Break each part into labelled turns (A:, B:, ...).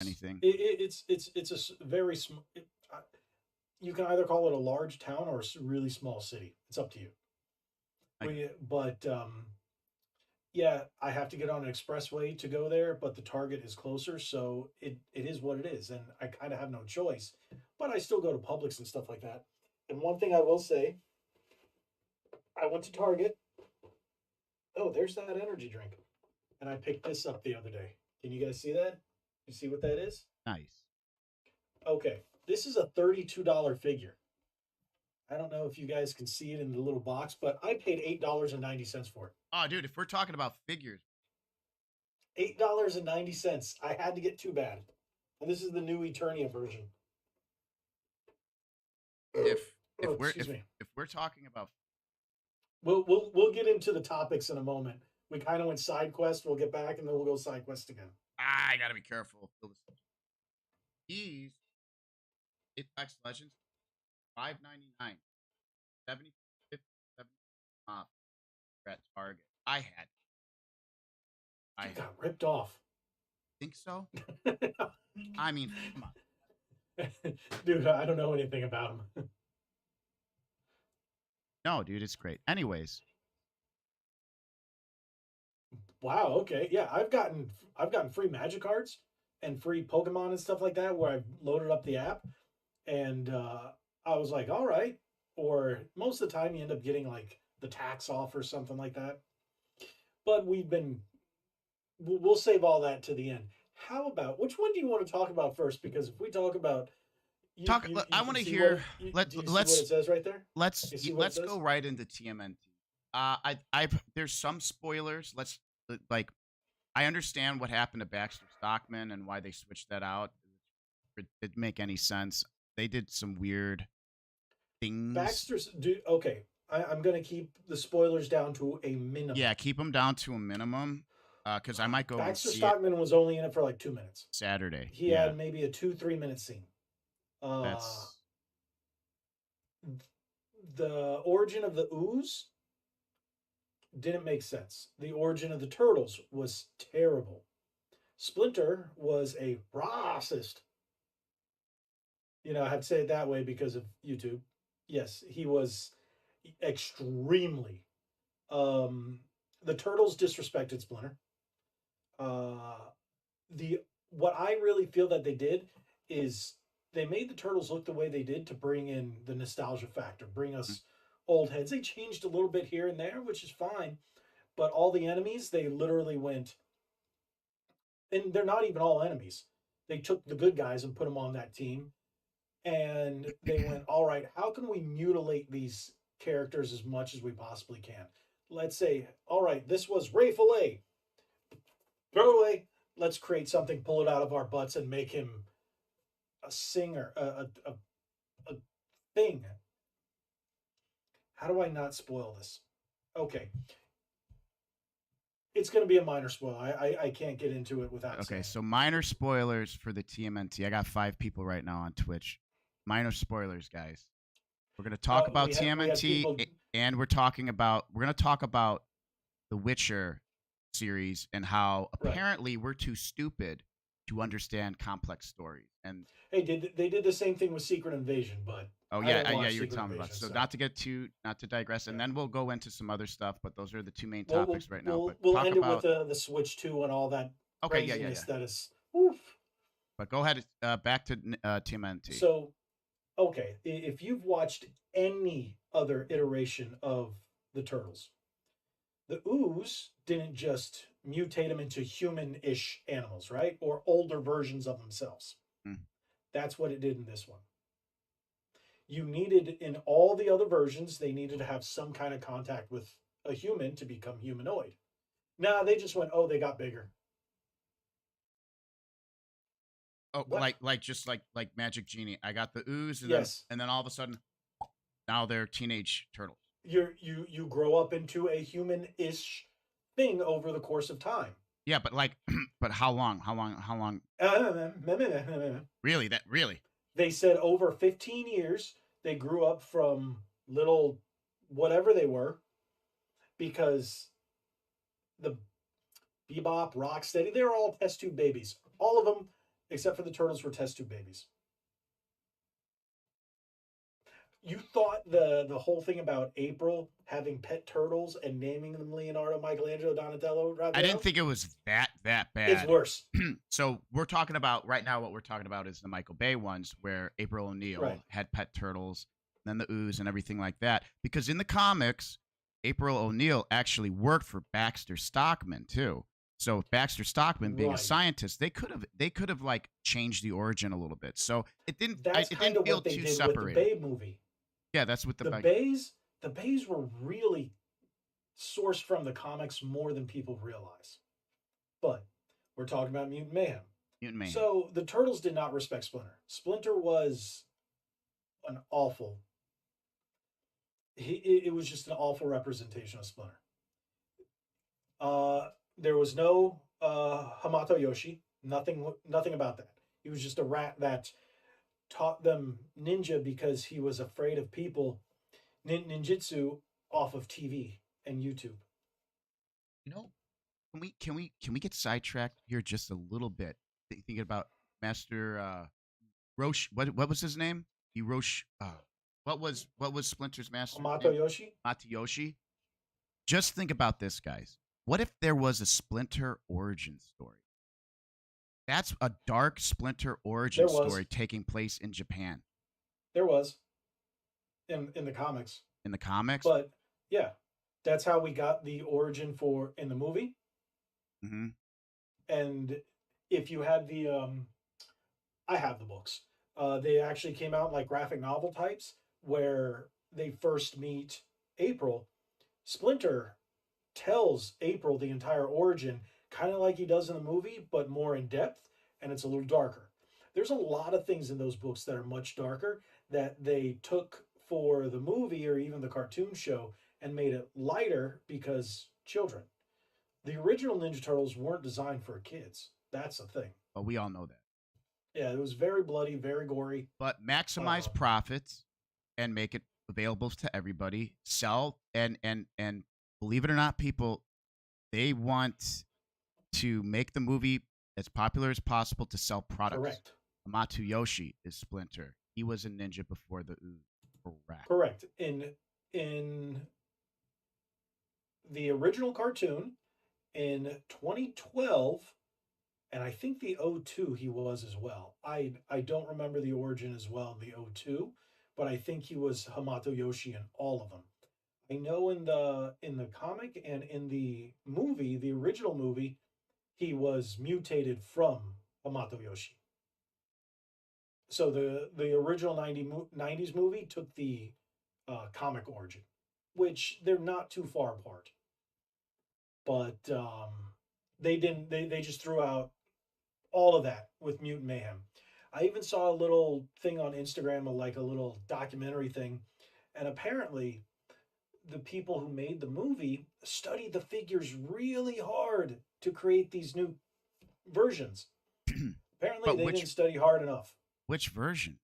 A: anything.
B: It's very small. You can either call it a large town or a really small city. It's up to you.
A: Like,
B: But yeah, I have to get on an expressway to go there, but the Target is closer, so it is what it is, and I kind of have no choice. But I still go to Publix and stuff like that. And one thing I will say, I went to Target. Oh, there's that energy drink, and I picked this up the other day. Can you guys see that? You see what that is?
A: nice.
B: Okay, this is a $32 figure. I don't know if you guys can see it in the little box, but I paid $8.90 for it.
A: Oh, dude, if we're talking about figures,
B: $8.90. I had to get two bad. And this is the new Eternia version.
A: if
B: Oh,
A: if we're
B: excuse me.
A: if we're talking about
B: We'll get into the topics in a moment. We kind of went side quest. We'll get back and then we'll go side quest again.
A: I gotta be careful. These Apex Legends, $5.99, 70 50 70 off at Target. I
B: You got ripped off.
A: think so. I mean, come on.
B: Dude, I don't know anything about him.
A: No, dude, it's great. Anyways,
B: Wow, okay. Yeah, I've gotten free magic cards and free Pokemon and stuff like that where I've loaded up the app and I was like, all right. Or most of the time you end up getting like the tax off or something like that. But we'll save all that to the end. How about which one do you want to talk about first? Because if we talk about you
A: I
B: can
A: want to
B: see
A: hear.
B: do you see what it says right there? You see what it
A: Let's
B: says?
A: go right into TMNT. There's some spoilers. Like I understand what happened to Baxter Stockman and why they switched that out. It didn't make any sense. They did some weird things.
B: Baxter's do okay. I'm gonna keep the spoilers down to a minimum.
A: Yeah, keep them down to a minimum. Because I might go and
B: Baxter
A: see it
B: Stockman was only in it for like 2 minutes.
A: Saturday.
B: He
A: Yeah,
B: had maybe a 2-3 minute scene. Uh,
A: that's
B: the origin of the ooze didn't make sense. The origin of the turtles was terrible. Splinter was a racist. I have to say it that way because of YouTube. Yes, he was extremely. Um, the turtles disrespected Splinter. Uh, the what I really feel that they did is they made the turtles look the way they did to bring in the nostalgia factor, bring us old heads. They changed a little bit here and there, which is fine, but all the enemies they literally went, and they're not even all enemies. They took the good guys and put them on that team, and they went, all right, how can we mutilate these characters as much as we possibly can? Let's say, all right, this was Ray Fillet. Throw it away. Let's create something, pull it out of our butts, and make him a singer, a thing. How do I not spoil this? Okay. It's going to be a minor spoil. I can't get into it without
A: okay.
B: saying
A: So minor spoilers for the TMNT. I got 5 people right now on Twitch. Minor spoilers, guys. We're gonna talk about TMNT,
B: people...
A: and we're gonna talk about the Witcher series and how apparently we're too stupid to understand complex stories. And
B: hey, they did the same thing with Secret Invasion, but
A: oh yeah, you were telling me about. So not to digress, and then we'll go into some other stuff. But those are the two main topics right now. But
B: we'll end it with the Switch 2 and all that craziness that is. Oof.
A: But go ahead, back to TMNT.
B: So, okay, if you've watched any other iteration of the Turtles, the ooze didn't just mutate them into human-ish animals, right? Or older versions of themselves. That's what it did in this one. You needed, in all the other versions, they needed to have some kind of contact with a human to become humanoid. Nah, they just went, oh, they got bigger.
A: Oh, what? like Magic Genie. I got the ooze, and
B: yes.
A: then all of a sudden, now they're teenage turtles.
B: You grow up into a human-ish thing over the course of time.
A: Yeah, but but how long? How long? Really?
B: They said over 15 years, they grew up from little whatever they were, because the Bebop, Rocksteady, they were all test tube babies. All of them except for the turtles were test tube babies. You thought the whole thing about April having pet turtles and naming them Leonardo, Michelangelo, Donatello,
A: I didn't
B: Raphael?
A: think it was that
B: It's
A: bad.
B: worse.
A: So we're talking about right now. What we're talking about is the Michael Bay ones, where April O'Neil
B: Right.
A: had pet turtles, then the ooze and everything like that. Because in the comics, April O'Neil actually worked for Baxter Stockman too. So Baxter Stockman being a
B: Right.
A: scientist, they could have like changed the origin a little bit. So
B: That's
A: it
B: kind
A: didn't
B: of
A: feel
B: what they
A: too
B: did with the
A: separated.
B: Bay movie.
A: Yeah, that's what
B: The Bays, the Bays were really sourced from the comics more than people realize. But we're talking about Mutant Mayhem.
A: Mutant Mayhem.
B: So the Turtles did not respect Splinter. Splinter was an awful. It was just an awful representation of Splinter. There was no Hamato Yoshi. Nothing about that. He was just a rat that taught them ninja because he was afraid of people ninjutsu off of TV and YouTube.
A: You know, can we get sidetracked here just a little bit? Thinking about Master Roche. What was his name? He Roche. What was Splinter's master's
B: Hamato
A: name?
B: Yoshi.
A: Matayoshi. Just think about this, guys. What if there was a Splinter origin story? That's a dark Splinter origin
B: There was.
A: story taking place in Japan
B: There was in the comics.
A: in the comics.
B: But yeah, that's how we got the origin for in the movie.
A: Hmm.
B: And if you had I have the books. They actually came out like graphic novel types where they first meet April. Splinter tells April the entire origin, kind of like he does in the movie, but more in depth, and it's a little darker. There's a lot of things in those books that are much darker that they took for the movie or even the cartoon show and made it lighter because children. The original Ninja Turtles weren't designed for kids. That's the thing.
A: But we all know that.
B: Yeah, it was very bloody, very gory.
A: But maximize
B: Um,
A: profits and make it available to everybody. Sell and believe it or not, people, they want to make the movie as popular as possible to sell products.
B: correct.
A: Amato Yoshi is Splinter. He was a ninja before the ooze. Correct.
B: Correct. In the original cartoon in 2012, and I think the O2 he was as well. I don't remember the origin as well in the O2, but I think he was Hamato Yoshi in all of them. I know in the comic and in the movie, the original movie, he was mutated from Hamato Yoshi. So the original 90s movie took the comic origin, which they're not too far apart. But they didn't. They just threw out all of that with Mutant Mayhem. I even saw a little thing on Instagram, like a little documentary thing, and apparently the people who made the movie studied the figures really hard to create these new versions. Apparently,
A: But
B: they didn't study hard enough.
A: which version?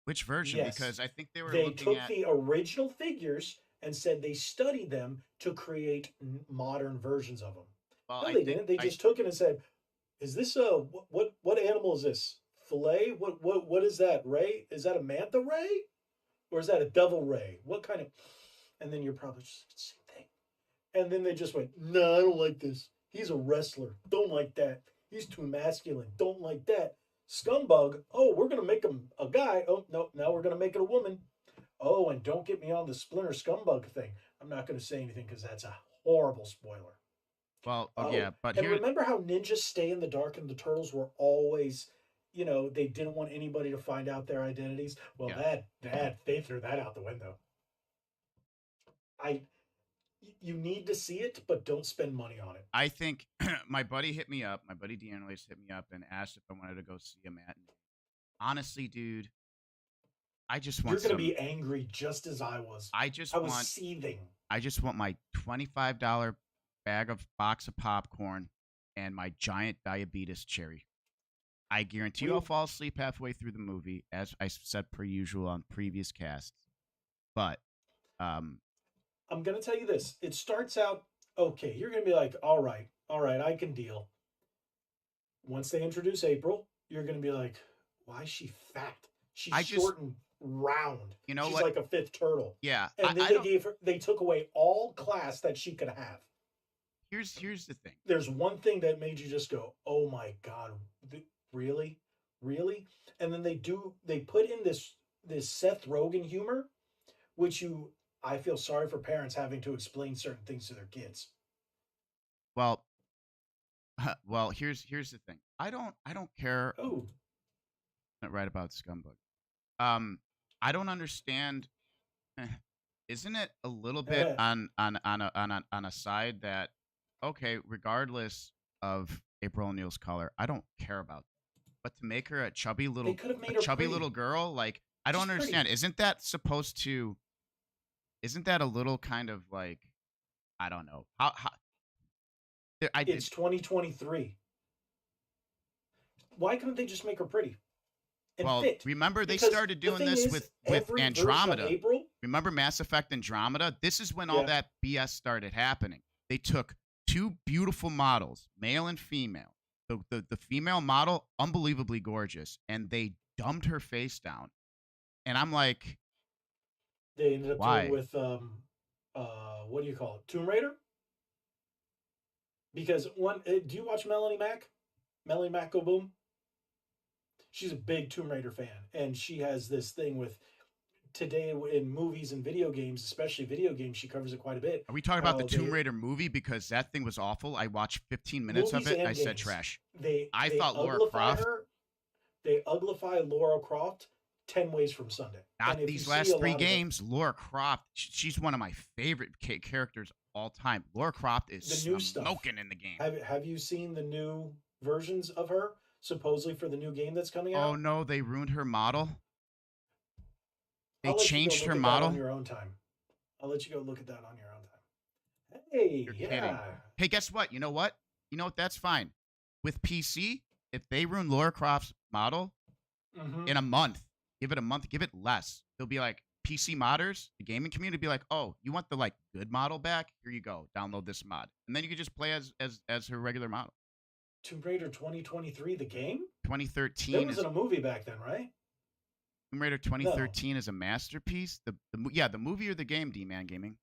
A: Which version?
B: Yes,
A: Because I think they were
B: they
A: looking
B: took
A: at.
B: the original figures and said they studied them to create modern versions of them.
A: Well,
B: No,
A: I
B: they
A: think
B: didn't. They
A: I
B: just took it and said, "Is this a what animal is this? Fillet? What is that? Ray? Is that a manta ray, or is that a devil ray? What kind of?" And then you're probably just same thing. And then they just went, "No, I don't like this. He's a wrestler. Don't like that. He's too masculine. Don't like that. Scumbug. Oh, we're gonna make him a guy. Oh no, now we're gonna make it a woman. Oh, and don't get me on the Splinter Scumbug thing. I'm not gonna say anything because that's a horrible spoiler.
A: well, oh,
B: Oh,
A: yeah, but
B: and
A: here.
B: remember how ninjas stay in the dark and the turtles were always, they didn't want anybody to find out their identities. Well,
A: Yeah,
B: that they threw that out the window. I You need to see it, but don't spend money on it.
A: I think my buddy hit me up. My buddy Deanna's hit me up and asked if I wanted to go see a matinee. Honestly, dude, I just
B: You're
A: want
B: gonna
A: some.
B: be angry just as I was.
A: I just
B: I was
A: want.
B: seething.
A: I just want my $25 bag of box of popcorn and my giant diabetes cherry. I guarantee you
B: We
A: I'll fall asleep halfway through the movie, as I said per usual on previous casts. But um,
B: I'm gonna tell you this. It starts out okay. You're gonna be like, all right, I can deal. Once they introduce April, you're going to be like, why is she fat? She's
A: I just,
B: short and round.
A: you know
B: She's
A: what?
B: like a fifth turtle.
A: Yeah,
B: And then
A: I don't.
B: they took away all class that she could have.
A: Here's the thing.
B: There's one thing that made you just go, oh my God, really? Really? And then they put in this Seth Rogen humor, which I feel sorry for parents having to explain certain things to their kids.
A: Well, well, here's the thing. I don't care.
B: Oh,
A: Right about Scumbag. Um, I don't understand. Isn't it a little bit on a side that okay, regardless of April O'Neil's color, I don't care about that. But to make her
B: they could have
A: a
B: made her
A: chubby little
B: pretty.
A: girl, like I don't
B: Just
A: understand.
B: pretty.
A: Isn't that a little kind of like I don't know how I did
B: It's 2023. Why couldn't they just make her pretty and
A: well,
B: fit?
A: remember they
B: Because
A: started
B: the
A: doing
B: thing
A: this
B: is,
A: with
B: every version of
A: Andromeda.
B: April,
A: Remember Mass Effect Andromeda? This is when all
B: yeah,
A: that BS started happening. They took two beautiful models, male and female. The female model, unbelievably gorgeous, and they dumbed her face down. And I'm like,
B: they ended up doing
A: why?
B: with what do you call it, Tomb Raider? Because do you watch Melanie Mac? Melanie Mac Go Boom. She's a big Tomb Raider fan, and she has this thing with today in movies and video games, especially video games. She covers it quite a bit.
A: Are we talking about the
B: How
A: Tomb
B: they
A: Raider movie? Because that thing was awful. I watched 15 minutes of
B: movies
A: it. I
B: and
A: said
B: games
A: trash.
B: they
A: I
B: they
A: thought Laura
B: uglify
A: Croft,
B: her. They uglify Laura Croft 10 ways from Sunday. And
A: not
B: if you
A: these
B: see a
A: last three
B: lot of
A: games, Laura Croft, she's one of my favorite characters of all time. Laura Croft is
B: the new stuff,
A: smoking in the game.
B: have you seen the new versions of her? Supposedly for the new game that's coming
A: Oh
B: out.
A: no, they ruined her model. They
B: I'll let you go
A: changed
B: look
A: her
B: at that on
A: model.
B: your own time. I'll let you go look at that on your own time. Hey,
A: You're kidding.
B: yeah.
A: Hey, guess what? You know what? You know what? That's fine. With PC, if they ruin Laura Croft's model
B: Mm-hmm.
A: in a month, give it a month, give it less. They'll be like PC modders, the gaming community, be like, oh, you want the like good model back? Here you go. Download this mod, and then you can just play as her regular model.
B: Tomb Raider 2023, the game? There
A: 2013 is
B: wasn't a movie back then, right?
A: Tomb Raider
B: No.
A: 2013 is a masterpiece. Yeah, the movie or the game, D-Man Gaming.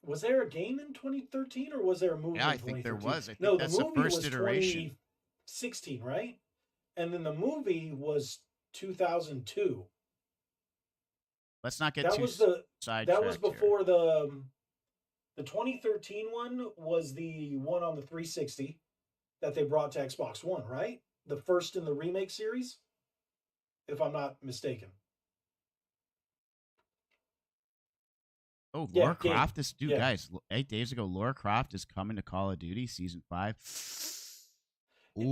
B: Was there a game in 2013 or was there a movie
A: Yeah,
B: in
A: I think there
B: 2013?
A: was. I think
B: No, the
A: that's the
B: movie
A: first
B: was
A: iteration.
B: 2016, right? And then the movie was 2002.
A: Let's not get
B: That
A: too
B: was
A: sidetracked here.
B: before the 2013 one was the one on the 360 that they brought to Xbox One, right? The first in the remake series, if I'm not mistaken.
A: Oh,
B: Yeah,
A: Laura
B: game.
A: Croft is dude,
B: Yeah.
A: guys. 8 days ago, Laura Croft is coming to Call of Duty Season 5.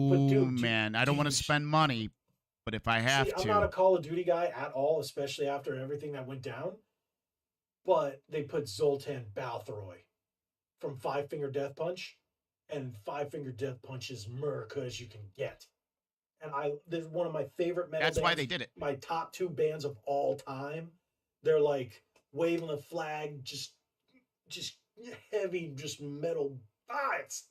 B: But
A: Oh
B: dude,
A: man, I
B: do
A: don't want
B: you
A: to spend money, but if I
B: see?
A: have
B: I'm not a
A: to,
B: Call of Duty guy at all, especially after everything that went down. But they put Zoltan Baltharoy from Five Finger Death Punch, and Five Finger Death Punch is America as you can get. And there's one of my favorite metal
A: that's why
B: bands,
A: they did it.
B: my top two bands of all time. They're like waving a flag, just heavy, just metal. It's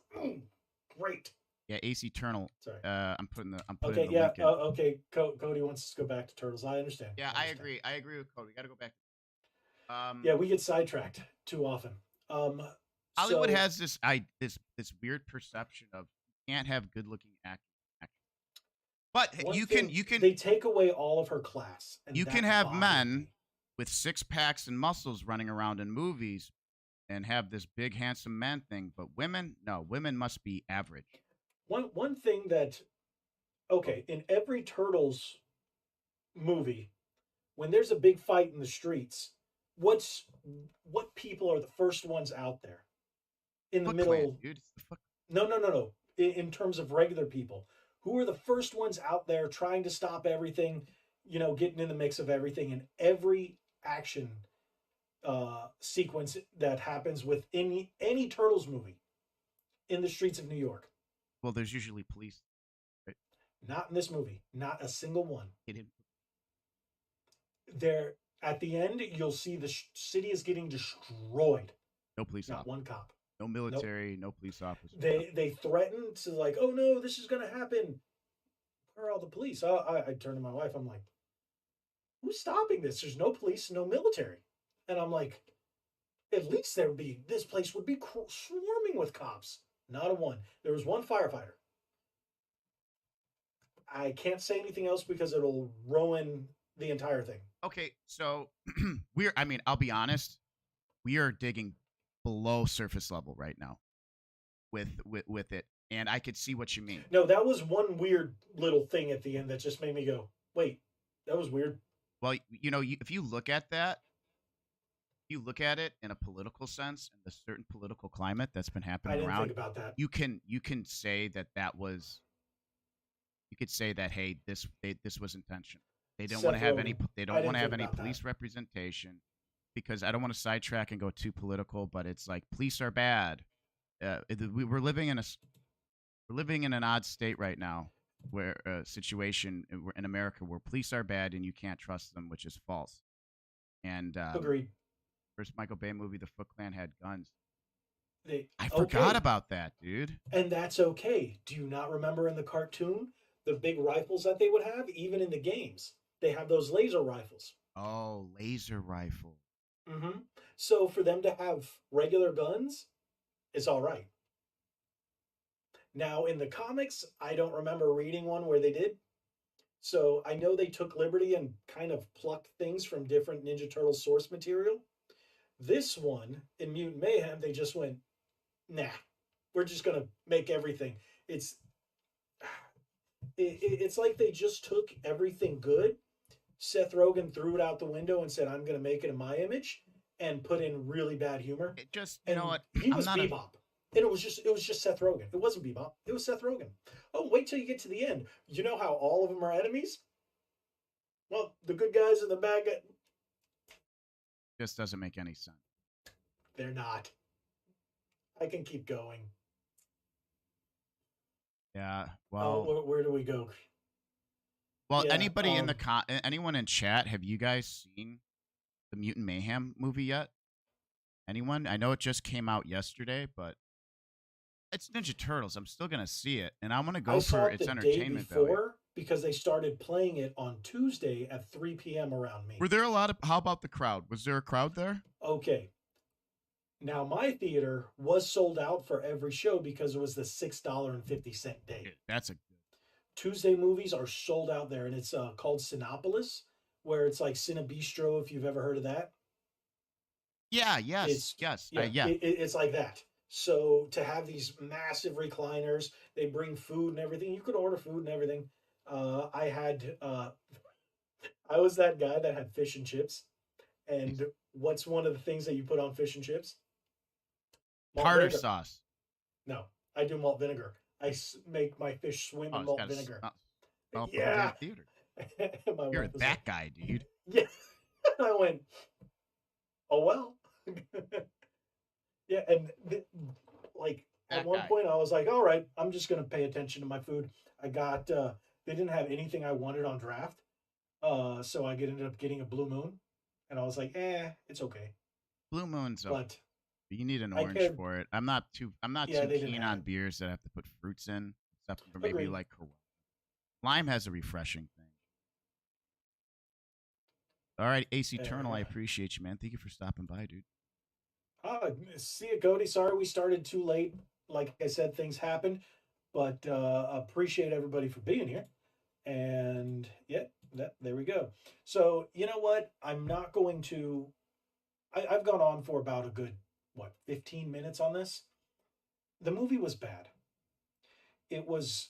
B: great.
A: Yeah, Ace Eternal.
B: Sorry.
A: I'm putting the
B: Okay,
A: the
B: yeah.
A: link in.
B: Okay, Cody wants us to go back to Turtles. I understand.
A: Yeah,
B: I
A: I
B: understand.
A: agree. I agree with Cody. We got to go back.
B: Yeah, we get sidetracked too often.
A: Hollywood
B: So
A: has this weird perception of you can't have good looking actors. But you can
B: they take away all of her class. And
A: you
B: that
A: can have
B: bothered
A: men
B: me.
A: with six packs and muscles running around in movies and have this big handsome man thing, but women, no, women must be average.
B: One thing that in every Turtles movie, when there's a big fight in the streets, what people are the first ones out there in the
A: Foot
B: middle?
A: Clan, dude. It's the Foot.
B: No. In terms of regular people, who are the first ones out there trying to stop everything? Getting in the mix of everything in every action sequence that happens with any Turtles movie in the streets of New York.
A: Well, there's usually police. Right?
B: Not in this movie. Not a single one.
A: They didn't.
B: There, at the end, you'll see the city is getting destroyed.
A: No police
B: Not
A: officer.
B: one cop.
A: No
B: Nope.
A: military, no police officers.
B: They threatened to like, oh no, this is gonna happen. Where are all the police? I turned to my wife. I'm like, who's stopping this? There's no police, no military. And I'm like, at least there would be. This place would be swarming with cops. Not a one. There was one firefighter. I can't say anything else because it'll ruin the entire thing.
A: Okay, so I mean, I'll be honest, we are digging below surface level right now with it, and I could see what you mean.
B: No, that was one weird little thing at the end that just made me go, wait, that was weird.
A: Well, if you look at that, you look at it in a political sense, in the certain political climate that's been
B: I
A: happening
B: didn't
A: around,
B: think about that.
A: you can say that was you could say that, hey, this was intentional. They don't want to
B: Seth
A: have
B: Rogen.
A: any they
B: I
A: don't
B: didn't
A: want to
B: think
A: have any
B: about
A: police
B: that.
A: representation, because I don't want to sidetrack and go too political, but it's like police are bad. We're living in an odd state right now, where situation in America where police are bad and you can't trust them, which is false. And
B: Agreed.
A: first Michael Bay movie, The Foot Clan, had guns.
B: They,
A: I forgot
B: okay,
A: about that, dude.
B: and that's okay. Do you not remember in the cartoon the big rifles that they would have? Even in the games, they have those laser rifles.
A: Oh, laser rifle.
B: Mm-hmm. So for them to have regular guns, it's all right. Now in the comics, I don't remember reading one where they did. So I know they took liberty and kind of plucked things from different Ninja Turtle source material. This one in Mutant Mayhem, they just went, nah, we're just gonna make everything. It's it's like they just took everything good. Seth Rogen threw it out the window and said, "I'm gonna make it in my image," and put in really bad humor.
A: It just, you know
B: And
A: what?
B: he
A: I'm
B: was
A: not a
B: Bebop, and it was just Seth Rogen. It wasn't Bebop. It was Seth Rogen. Oh, wait till you get to the end. You know how all of them are enemies? Well, the good guys and the bad guys,
A: just doesn't make any sense.
B: they're not. I can keep going.
A: Yeah.
B: Oh,
A: Well,
B: where do we go? Yeah.
A: anybody in the anyone in chat, have you guys seen the Mutant Mayhem movie yet? Anyone? I know it just came out yesterday, but it's Ninja Turtles. I'm still gonna see it, and I'm gonna
B: I
A: go
B: saw
A: for
B: it
A: its
B: the day
A: entertainment value.
B: before because they started playing it on Tuesday at 3 p.m. around me.
A: Were there a lot of? How about the crowd? Was there a crowd there?
B: Okay. Now my theater was sold out for every show because it was the $6.50 day.
A: That's a
B: Tuesday movies are sold out there, and it's called Cinepolis, where it's like Cinebistro, if you've ever heard of that.
A: yeah. Yes.
B: It's
A: Yes.
B: yeah,
A: Yeah.
B: it's like that. So to have these massive recliners, they bring food and everything. You could order food and everything. I had I was that guy that had fish and chips.
A: Nice.
B: And what's one of the things that you put on fish and chips? Malt
A: Tartar
B: vinegar.
A: sauce.
B: No, I do malt vinegar. Make my fish swim
A: Oh,
B: in
A: it's
B: malt
A: got to
B: vinegar.
A: smell from the
B: Yeah.
A: damn theater.
B: My
A: You're
B: wife was
A: that
B: like,
A: guy, dude.
B: yeah. I went, oh well. Yeah, and like at
A: That
B: one
A: guy.
B: point I was like, all right, I'm just gonna pay attention to my food. I got they didn't have anything I wanted on draft. So I ended up getting a blue moon. And I was like, it's okay.
A: Blue Moon's okay.
B: But
A: You need an
B: I
A: orange
B: cared.
A: for it. I'm not too
B: Yeah, they didn't
A: keen
B: have
A: on
B: it.
A: beers that have to put fruits in, except for maybe
B: Agreed.
A: like Corona. Lime has a refreshing thing. All right, Ace Eternal, I
B: Yeah.
A: appreciate you, man. Thank you for stopping by, dude.
B: See you, Cody. Sorry we started too late. Like I said, things happened, but appreciate everybody for being here. And yeah, there we go. So you know what? I'm not going to. I've gone on for about a good 15 minutes on this. The movie was bad. It was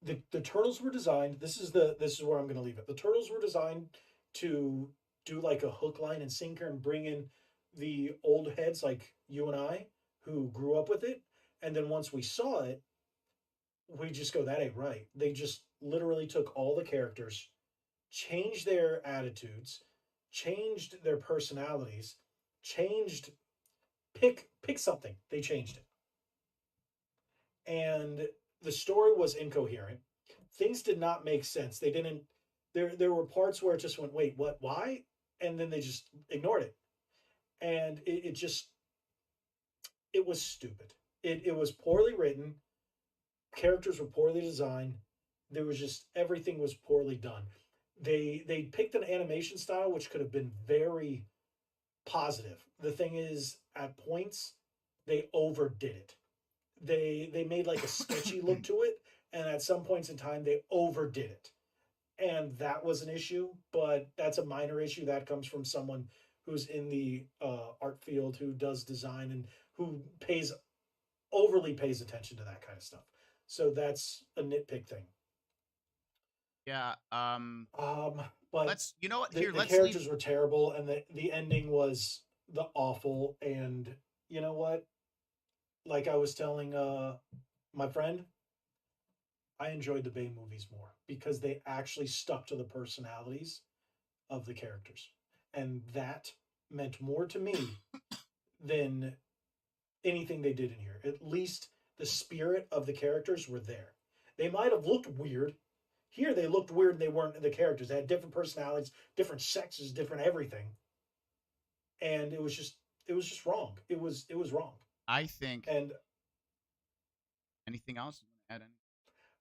B: the turtles were designed. This is where I'm going to leave it. The turtles were designed to do like a hook, line, and sinker and bring in the old heads like you and I who grew up with it. And then once we saw it, we just go, that ain't right. They just literally took all the characters, changed their attitudes, changed their personalities, changed pick something. They changed it. And the story was incoherent. Things did not make sense. They didn't there were parts where it just went, wait, what, why? And then they just ignored it. And it just it was stupid. It was poorly written. Characters were poorly designed. There was just everything was poorly done. They picked an animation style which could have been very positive. The thing is, at points, they overdid it. They made like a sketchy look to it, and at some points in time, they overdid it, and that was an issue. But that's a minor issue that comes from someone who's in the art field, who does design, and who overly pays attention to that kind of stuff. So that's a nitpick thing.
A: Yeah.
B: But
A: Let's. You know what?
B: the,
A: Here,
B: the
A: let's leave.
B: characters were terrible, and the ending was the awful. And you know what? Like I was telling my friend, I enjoyed the Bay movies more because they actually stuck to the personalities of the characters, and that meant more to me than anything they did in here. At least the spirit of the characters were there. They might have looked weird. Here they looked weird and they weren't the characters. They had different personalities, different sexes, different everything. And it was just wrong. It was wrong.
A: I think.
B: And
A: Anything else? You want to add any?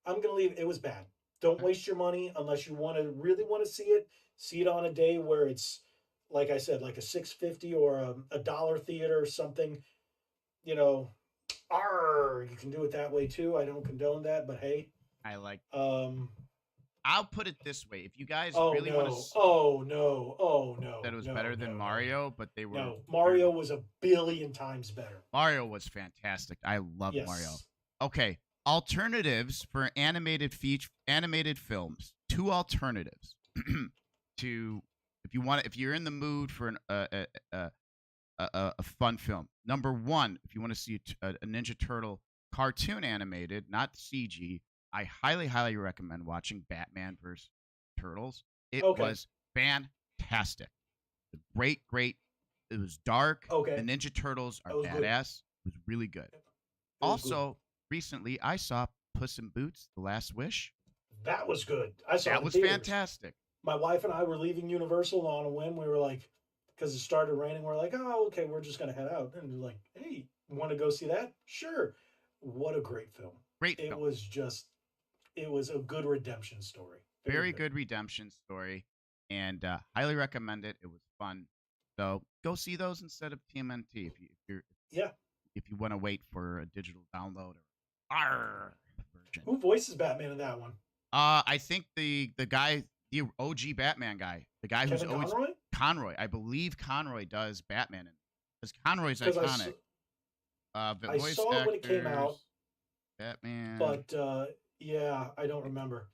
B: I'm gonna leave it was bad. Don't
A: Okay.
B: waste your money unless you really want to see it. See it on a day where it's like I said, like a 650 or a dollar theater or something. You know, you can do it that way too. I don't condone that, but hey,
A: I like.
B: um,
A: I'll put it this way: if you guys
B: oh
A: really want to,
B: no, oh no, oh
A: that
B: no,
A: it was
B: no,
A: better
B: no,
A: than
B: no,
A: Mario, but they were
B: no.
A: very.
B: Mario was a billion times better.
A: Mario was fantastic. I love Mario.
B: Yes.
A: Okay, alternatives for animated films. Two alternatives to if you're in the mood for a fun film. Number one, if you want to see a Ninja Turtle cartoon animated, not CG, I highly recommend watching Batman vs. Turtles. It
B: Okay.
A: was fantastic. Great. It was dark.
B: Okay.
A: The Ninja Turtles are
B: That was good.
A: badass. It was really good.
B: It was good.
A: Also, recently I saw Puss in Boots: The Last Wish.
B: That was good. I saw it
A: That
B: in
A: was
B: theaters.
A: fantastic.
B: My wife and I were leaving Universal on a whim. We were like, because it started raining, we're like, oh, okay, we're just gonna head out. And we're like, hey, want to go see that? Sure. What a great film!
A: Great
B: It
A: film.
B: was just, it was a good redemption story.
A: Very good redemption story, and highly recommend it. It was fun. So go see those instead of TMNT
B: Yeah.
A: if you want to wait for a digital download or version.
B: Who voices Batman in that one?
A: I think the guy, the OG Batman guy, the guy who's
B: Kevin
A: always
B: Conroy?
A: Conroy. I believe Conroy does Batman, because Conroy's
B: Because
A: iconic. The
B: I
A: voice
B: saw it when it came out,
A: actors, Batman.
B: but yeah, I don't remember.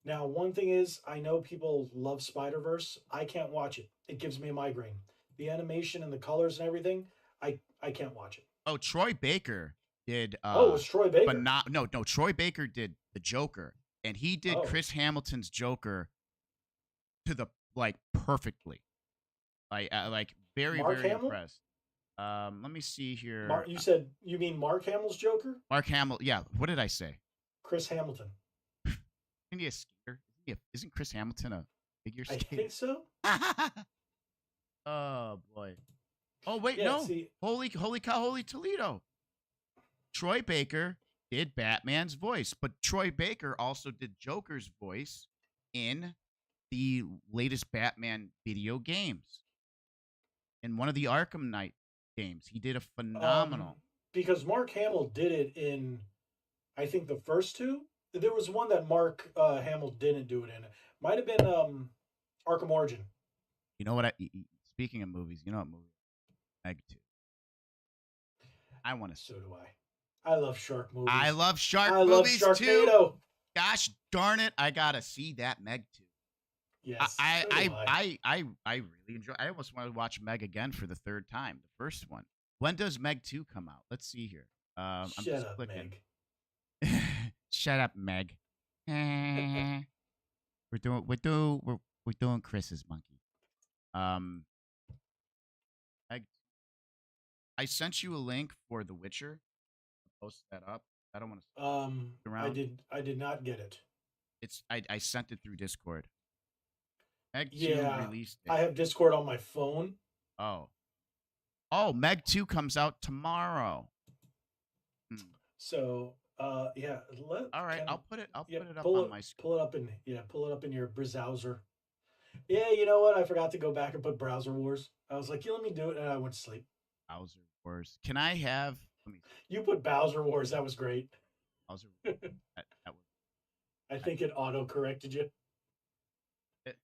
B: Now, one thing is, I know people love Spider Verse. I can't watch it. It gives me a migraine. The animation and the colors and everything, I can't watch it.
A: Oh, Troy Baker did.
B: Oh, it was Troy Baker.
A: But not no. Troy Baker did the Joker, and he did
B: Oh.
A: Chris Hamilton's Joker to the perfectly. Like very
B: Mark
A: very
B: Hamill?
A: impressed. Let me see here.
B: You mean Mark Hamill's Joker?
A: Mark Hamill. Yeah. What did I say?
B: Chris Hamilton.
A: Isn't he a skater? Isn't Chris Hamilton a figure
B: I
A: skater?
B: think so.
A: Oh boy. Oh wait,
B: Yeah,
A: no.
B: see,
A: Holy cow, holy Toledo. Troy Baker did Batman's voice, but Troy Baker also did Joker's voice in the latest Batman video games. In one of the Arkham Knight games, he did a phenomenal.
B: Because Mark Hamill did it in, I think, the first two. There was one that Mark Hamill didn't do it in. Might have been Arkham Origin.
A: You know what? Speaking of movies, you know what movie? Meg 2. I want to.
B: So do I. I love shark movies.
A: I love shark
B: I love
A: movies
B: Sharknado.
A: too. Gosh darn it! I gotta see that Meg 2.
B: Yes.
A: I really enjoy. I almost want to watch Meg again for the third time. The first one. When does Meg 2 come out? Let's see here. I'm
B: Shut
A: just
B: up,
A: clicking.
B: Meg.
A: Shut up, Meg. We're doing Chris's monkey. Meg. I sent you a link for The Witcher. I'll post that up. I don't want to.
B: I did not get it.
A: I sent it through Discord. Meg 2
B: Yeah,
A: release date.
B: I have Discord on my phone.
A: Oh, Meg 2 comes out tomorrow.
B: So yeah,
A: All right,
B: can
A: I'll
B: yeah,
A: put it up on my screen.
B: pull it up in yeah, pull it up in your browser. Yeah, you know what? I forgot to go back and put browser wars. I was like, yeah, let me do it, and I went to sleep.
A: Bowser Wars. Can I have? Let me see.
B: You put Bowser Wars. That was great.
A: Bowser. That was
B: I
A: that,
B: think it auto corrected you.
A: it.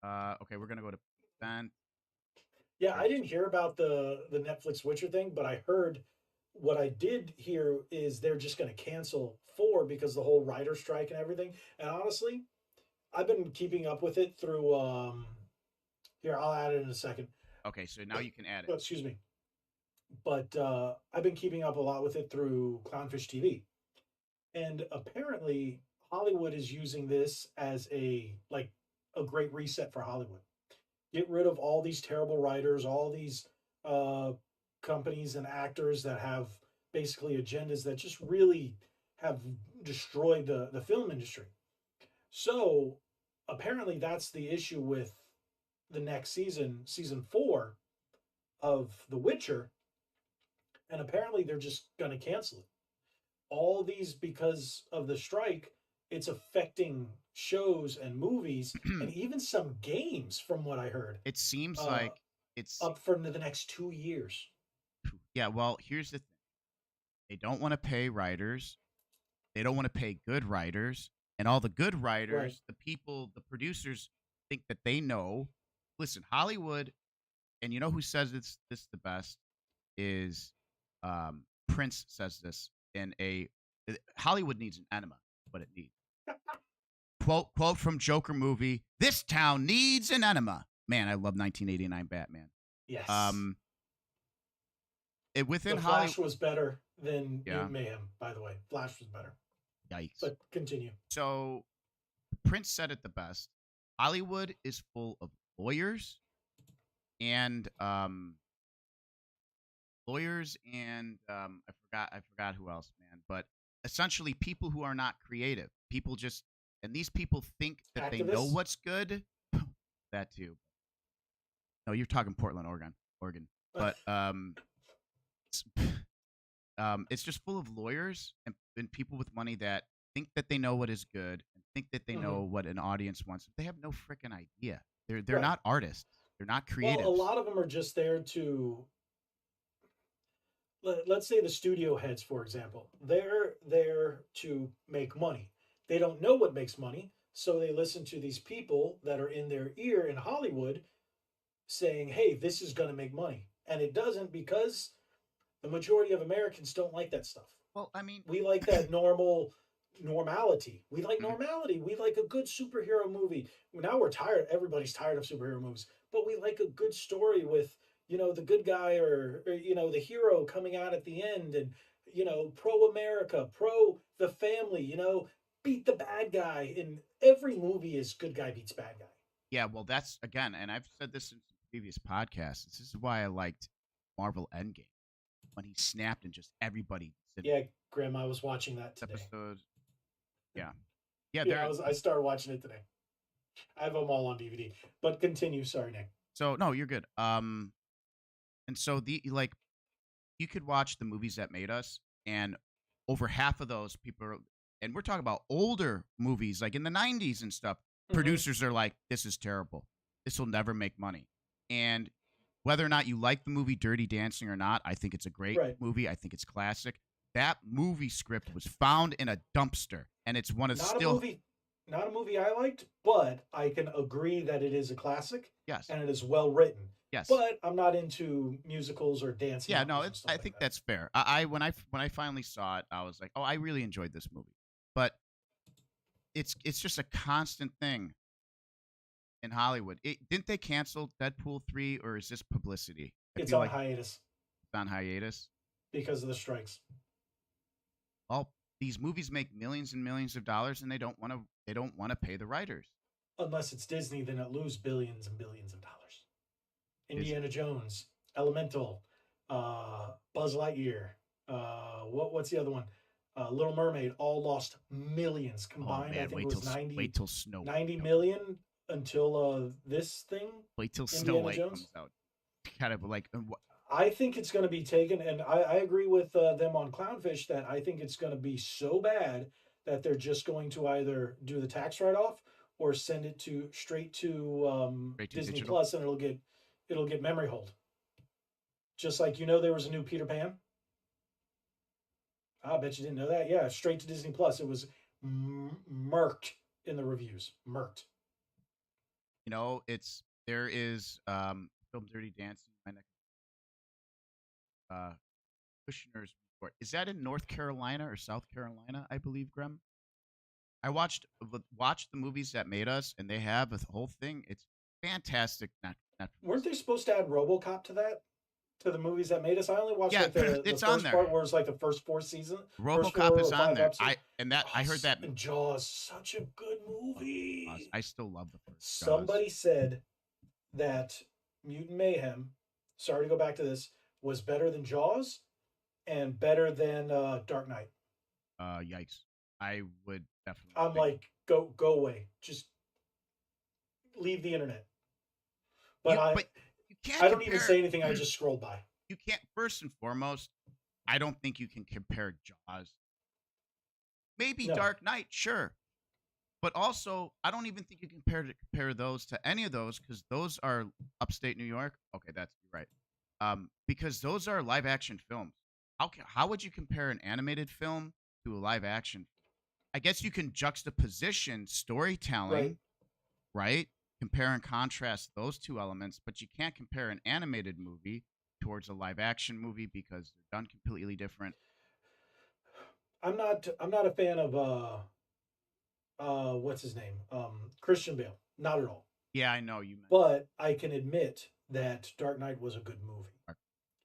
A: Okay, we're gonna go to present.
B: Yeah, I
A: There's
B: didn't hear about the Netflix Witcher thing, but I heard what I did hear is they're just going to cancel 4 because the whole writer strike and everything. And honestly, I've been keeping up with it through here, I'll add it in a second.
A: okay. So now you can add it.
B: Oh, excuse me. But I've been keeping up a lot with it through Clownfish TV. And apparently Hollywood is using this as a great reset for Hollywood. Get rid of all these terrible writers, all these uh, companies and actors that have basically agendas that just really have destroyed the film industry. So apparently, that's the issue with the next season, season 4 of The Witcher. And apparently, they're just going to cancel it. All these because of the strike, it's affecting shows and movies and even some games, from what I heard,
A: It seems
B: uh,
A: like it's
B: up for the next 2 years.
A: yeah. Well, here's the thing. They don't want to pay writers. They don't want to pay good writers, and all the good
B: Right.
A: writers, the people, the producers, think that they know. Listen, Hollywood, and you know who says this the best is Prince says this in a Hollywood needs an enema, what it needs. Quote from Joker movie: "This town needs an enema." Man, I love 1989 Batman.
B: Yes.
A: Um, within
B: The
A: Hollywood,
B: Flash was better than
A: yeah,
B: Mutant Mayhem, by the way. Flash was better.
A: yikes.
B: But continue.
A: So Prince said it the best. Hollywood is full of and um, lawyers and I forgot who else, man. But essentially, people who are not creative. People just and these people think that they know
B: Activists?
A: what's good. That too. No, you're talking Portland, Oregon. But it's, it's just full of lawyers and people with money that think that they know what is good and think that they
B: Mhm.
A: know what an audience wants. They have no freaking idea. They're
B: Right.
A: not artists. They're not
B: Well, a
A: creatives.
B: lot of them are just there to, let's say the studio heads, for example, they're there to make money. They don't know what makes money, so they listen to these people that are in their ear in Hollywood saying, hey, this is going to make money. And it doesn't, because the majority of Americans don't like that stuff.
A: Well, I mean,
B: We like that normality. We like normality. We like a good superhero movie. Now we're tired. Everybody's tired of superhero movies, but we like a good story with, the good guy, or the hero coming out at the end, and pro America, pro the family. Beat the bad guy. In every movie is good guy beats bad guy.
A: yeah, well, that's again, and I've said this in previous podcasts. This is why I liked Marvel Endgame when he snapped and just everybody said
B: Yeah, Grandma was watching that today.
A: episode. Yeah, yeah,
B: Yeah,
A: they're
B: I started watching it today. I have them all on DVD. But continue. Sorry, Nick.
A: so no, you're good. And so the like you could watch the movies that made us, and over half of those people are, and we're talking about older movies like in the 90s and stuff.
B: Mm-hmm.
A: Producers are like, this is terrible. This will never make money. And whether or not you like the movie Dirty Dancing or not, I think it's a great
B: Right.
A: movie. I think it's classic. That movie script was found in a dumpster, and it's one of
B: Not a
A: still
B: movie, not a movie I liked, but I can agree that it is a classic
A: yes,
B: and it is well written.
A: yes,
B: But I'm not into musicals or dancing
A: yeah. No,
B: operas and
A: it's.
B: stuff
A: I
B: like
A: think
B: that.
A: that's fair. When I finally saw it, I was like, oh, I really enjoyed this movie. But it's just a constant thing in Hollywood. Didn't they cancel Deadpool 3 or is this publicity? I
B: It's
A: feel
B: on
A: like
B: hiatus
A: it's on hiatus.
B: because of the strikes.
A: All these movies make millions and millions of dollars and they don't want to pay the writers.
B: Unless it's Disney, then it lose billions and billions of dollars.
A: Is
B: Indiana Jones, Elemental, Buzz Lightyear. What's the other one? Little Mermaid all lost millions
A: oh
B: combined. I
A: man,
B: think it was
A: wait till Snow White
B: 90
A: comes.
B: million until this thing,
A: Wait till Snow
B: Indiana
A: White comes
B: Jones.
A: out. Kind of like
B: I think it's going to be taken, and I agree with them on Clownfish that I think it's going to be so bad that they're just going to either do the tax write off or send it to straight to
A: Straight to
B: Disney
A: digital.
B: Plus, and it'll get memory hold. Just like there was a new Peter Pan. I bet you didn't know that. Yeah, straight to Disney Plus. It was murked in the reviews. Murked.
A: You know, there is film Dirty Dancing. My next uh, Kushner's Report. Is that in North Carolina or South Carolina? I believe, Graham. I watched the movies that made us, and they have a whole thing. It's fantastic. Netflix.
B: Weren't they supposed to add RoboCop to that? To the movies that made us? I only watched
A: Yeah,
B: like the
A: it's on
B: first
A: there.
B: part where it's like the first
A: RoboCop
B: four
A: is
B: or
A: on
B: five
A: there.
B: episodes.
A: I heard that.
B: And Jaws, such a good
A: Oh,
B: movie.
A: I still love the first Jaws.
B: Somebody said that Mutant Mayhem, sorry to go back to this, was better than Jaws and better than Dark Knight.
A: Yikes! I would definitely.
B: I'm like, go away. Just leave the internet. But
A: But you can't
B: I don't even
A: compare.
B: say anything. I just scrolled by.
A: You can't. First and foremost, I don't think you can compare Jaws. Maybe
B: No.
A: Dark Knight, sure, but also I don't even think you can compare those to any of those because those are upstate New York. Okay, that's right. Because those are live action films. How would you compare an animated film to a live action? I guess you can juxtaposition storytelling, right? Compare and contrast those two elements, but you can't compare an animated movie towards a live action movie because they're done completely different.
B: I'm not a fan of what's his name? Christian Bale. Not at all.
A: Yeah, I know you meant.
B: But I can admit that Dark Knight was a good movie.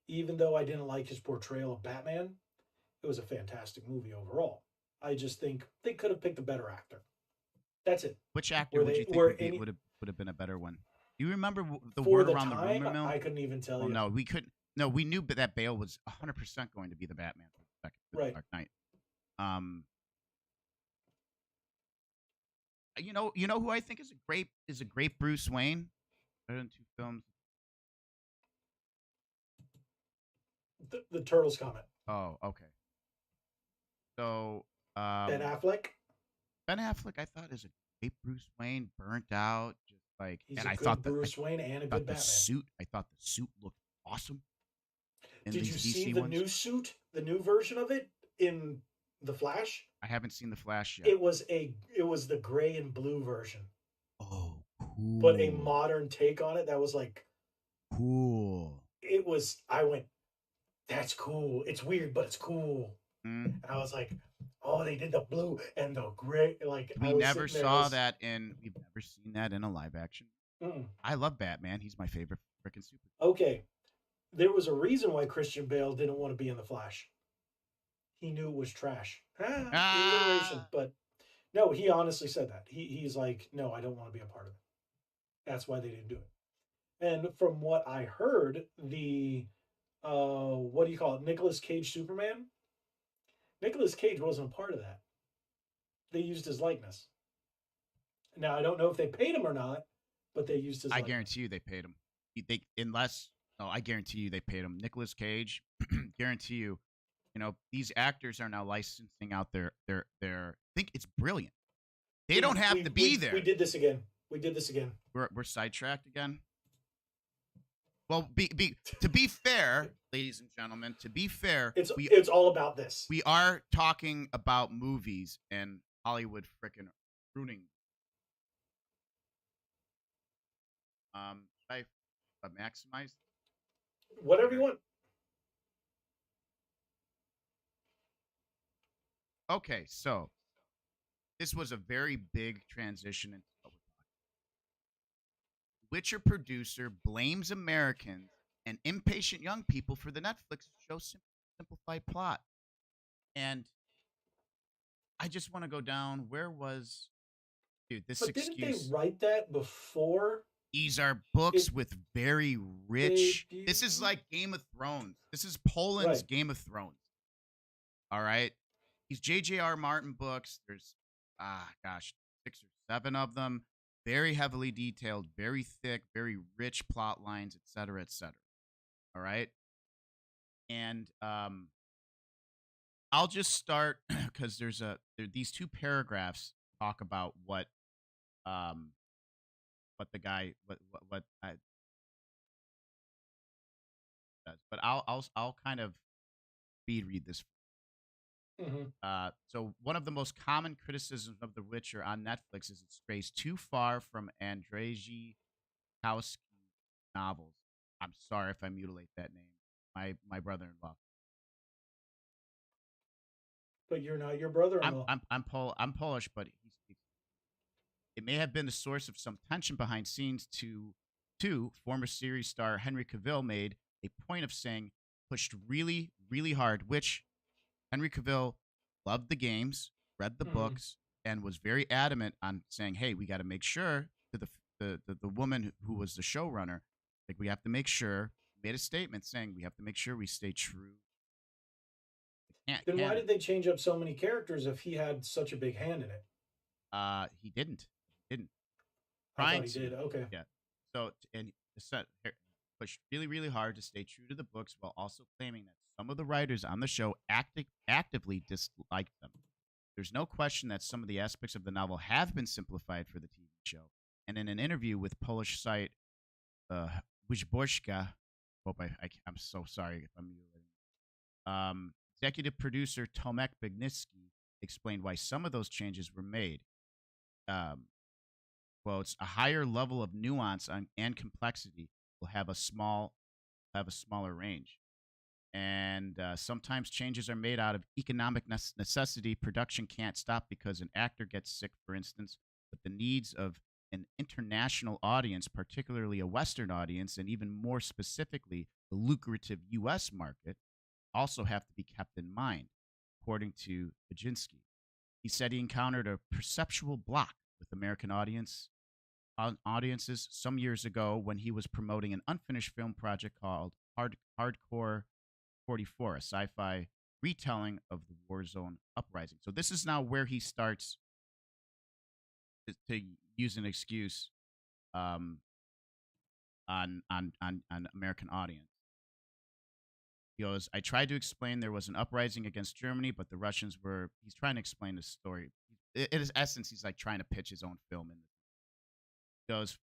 B: Even though I didn't like his portrayal of Batman, it was a fantastic movie overall. I just think they could have picked a better actor. That's it.
A: Which actor would you think would have been a better one? Do you remember the
B: for
A: word
B: the
A: around the
B: time?
A: rumor mill?
B: I couldn't even tell
A: Well,
B: you.
A: no, we couldn't. No, we knew that Bale was 100% going to be the Batman for the
B: Right.
A: Dark Knight. You know who I think is a great Bruce Wayne. Better than two films.
B: The Turtles comment.
A: Oh, okay. So
B: Ben Affleck.
A: Ben Affleck, I thought is a great Bruce Wayne, burnt out, just like.
B: He's
A: and
B: a
A: I
B: good
A: thought
B: Bruce Wayne and a good
A: the
B: Batman.
A: suit. I thought the suit looked awesome.
B: Did you see
A: DC
B: the
A: ones.
B: new suit, the new version of it in the Flash?
A: I haven't seen the Flash yet.
B: It was the gray and blue version.
A: Oh, cool.
B: But a modern take on it that was like
A: cool.
B: It was. I went, that's cool. It's weird, but it's cool.
A: Mm.
B: And I was like, oh, they did the blue and the gray. Like
A: we never saw that in. We've never seen that in a live action. I love Batman. He's my favorite freaking super.
B: Okay, there was a reason why Christian Bale didn't want to be in the Flash. He knew it was trash. Alliteration, but no, he honestly said that. He's like, no, I don't want to be a part of it. That's why they didn't do it. And from what I heard, the what do you call it? Nicolas Cage Superman. Nicolas Cage wasn't a part of that. They used his likeness. Now I don't know if they paid him or not, but they used his.
A: I guarantee you they paid him. I guarantee you they paid him. Nicolas Cage, guarantee you. You know, these actors are now licensing out their. I think it's brilliant. They don't have to be there.
B: We did this again.
A: We're sidetracked again. Well, to be fair, ladies and gentlemen, to be fair,
B: it's all about this.
A: We are talking about movies and Hollywood frickin' ruining. Should I maximize?
B: Whatever you want.
A: Okay, so this was a very big transition into what we're talking about. Witcher producer blames Americans and impatient young people for the Netflix show simplified plot. And I just want to go down. Where was this excuse?
B: Didn't they write that before?
A: These are books with very rich. This is like Game of Thrones. This is Poland's Game of Thrones. All right. These J.J.R. Martin books, there's 6 or 7 of them. Very heavily detailed, very thick, very rich plot lines, et cetera, et cetera. All right. And I'll just start because these two paragraphs talk about um what the guy what does, but I'll kind of speed read this.
B: Hmm.
A: So one of the most common criticisms of The Witcher on Netflix is it strays too far from Andrzej Kowski's novels. I'm sorry if I mutilate that name. My brother-in-law.
B: But you're not your
A: I'm
B: brother-in-law.
A: I'm I'm I'm Polish, but he speaks. It may have been the source of some tension behind scenes. Former series star Henry Cavill made a point of saying pushed really really hard, which Henry Cavill loved the games, read the
B: Hmm.
A: books, and was very adamant on saying, "Hey, we got to make sure to the woman who was the showrunner, like we have to make sure." Made a statement saying we have to make sure we stay true to
B: Then why
A: canon.
B: did they change up so many characters if he had such a big hand in it?
A: He didn't. He didn't.
B: I thought
A: Trying
B: he
A: to.
B: did. Okay.
A: Yeah. So and the set pushed really really hard to stay true to the books while also claiming that some of the writers on the show actively disliked them. There's no question that some of the aspects of the novel have been simplified for the TV show. And in an interview with Polish site Wyborska, I'm so sorry if I'm mutilating. Executive producer Tomek Bagnicki explained why some of those changes were made. Um, Quotes, a higher level of nuance and complexity will have a smaller range. And sometimes changes are made out of economic necessity. Production can't stop because an actor gets sick, for instance, but the needs of an international audience, particularly a Western audience, and even more specifically, the lucrative U.S. market, also have to be kept in mind, according to Baginski. He said he encountered a perceptual block with American audiences some years ago when he was promoting an unfinished film project called Hardcore 44, a sci-fi retelling of the war zone uprising. So this is now where he starts to use an excuse um, on American audience. He goes, I tried to explain there was an uprising against Germany, but the Russians were. He's trying to explain the story. In his essence, he's like trying to pitch his own film. He goes,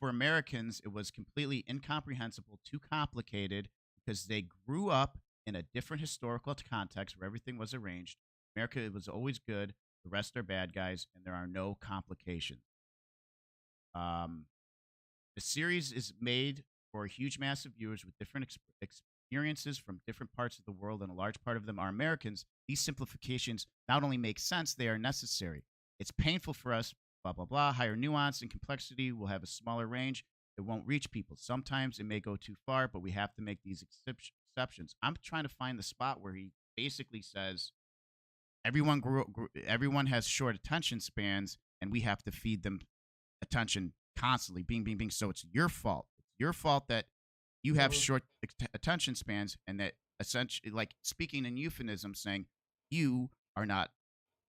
A: for Americans, it was completely incomprehensible, too complicated, because they grew up in a different historical context where everything was arranged. America was always good. The rest are bad guys, and there are no complications. Um, the series is made for a huge mass of viewers with different experiences from different parts of the world, and a large part of them are Americans. These simplifications not only make sense, they are necessary. It's painful for us, blah, blah, blah. Higher nuance and complexity will have a smaller range. It won't reach people. Sometimes it may go too far, but we have to make these exceptions. I'm trying to find the spot where he basically says everyone has short attention spans, and we have to feed them attention constantly. Bing, bing, bing. So it's your fault. It's your fault that you have
B: Hmm.
A: short attention spans, and that essentially, like speaking in euphemism, saying you are not,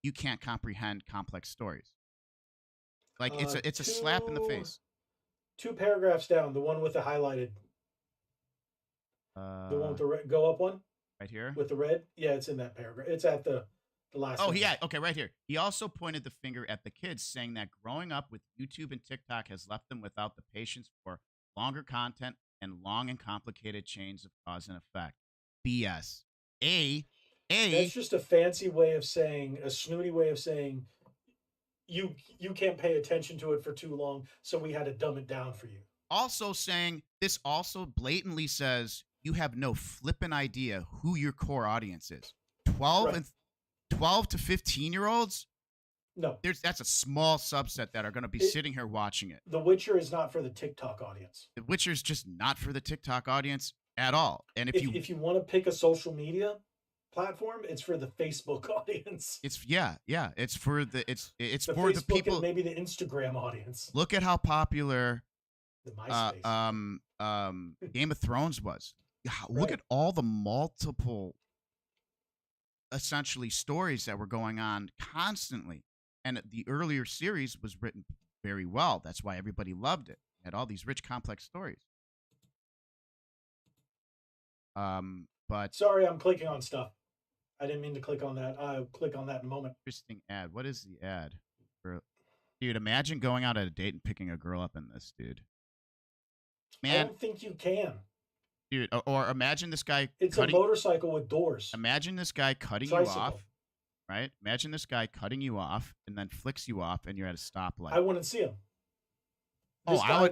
A: you can't comprehend complex stories. Like it's a slap in the
B: Two
A: face.
B: two paragraphs down, the one with the highlighted, the one
A: Uh,
B: with the red, go up one
A: right here.
B: with the red. Yeah, it's in that paragraph. It's at the last
A: Oh,
B: sentence.
A: yeah. Okay, right here. He also pointed the finger at the kids, saying that growing up with YouTube and TikTok has left them without the patience for longer content and long and complicated chains of cause and effect. BS. A,
B: That's
A: A,
B: just a fancy way of saying, a snooty way of saying you can't pay attention to it for too long, so we had to dumb it down for you.
A: also saying this also blatantly says you have no flippin' idea who your core audience is. 12
B: Right.
A: and 12 to 15-year-olds,
B: No.
A: that's a small subset that are going to be
B: It,
A: sitting here watching it.
B: The Witcher is not for the TikTok audience.
A: The Witcher's just not for the TikTok audience at all. And if you,
B: If you want to pick a social media platform, it's for the Facebook audience.
A: it's yeah, it's for it's
B: The
A: for the
B: Facebook and
A: people.
B: maybe the Instagram audience.
A: Look at how popular
B: The MySpace.
A: Game of Thrones was. Look
B: Right.
A: at all the multiple essentially stories that were going on constantly. And the earlier series was written very well. That's why everybody loved it. It had all these rich, complex stories. but
B: Sorry, I'm clicking on stuff. I didn't mean to click on that. I'll click on that in a moment.
A: interesting ad. What is the ad? Dude, imagine going out at a date and picking a girl up in this, dude.
B: I
A: Man,
B: don't think you can.
A: dude, or imagine this guy
B: It's
A: cutting.
B: a motorcycle with doors.
A: Imagine this guy cutting you
B: Tricycle.
A: off, right? Imagine this guy cutting you off and then flicks you off, and you're at a stoplight.
B: I wouldn't see him.
A: Oh, I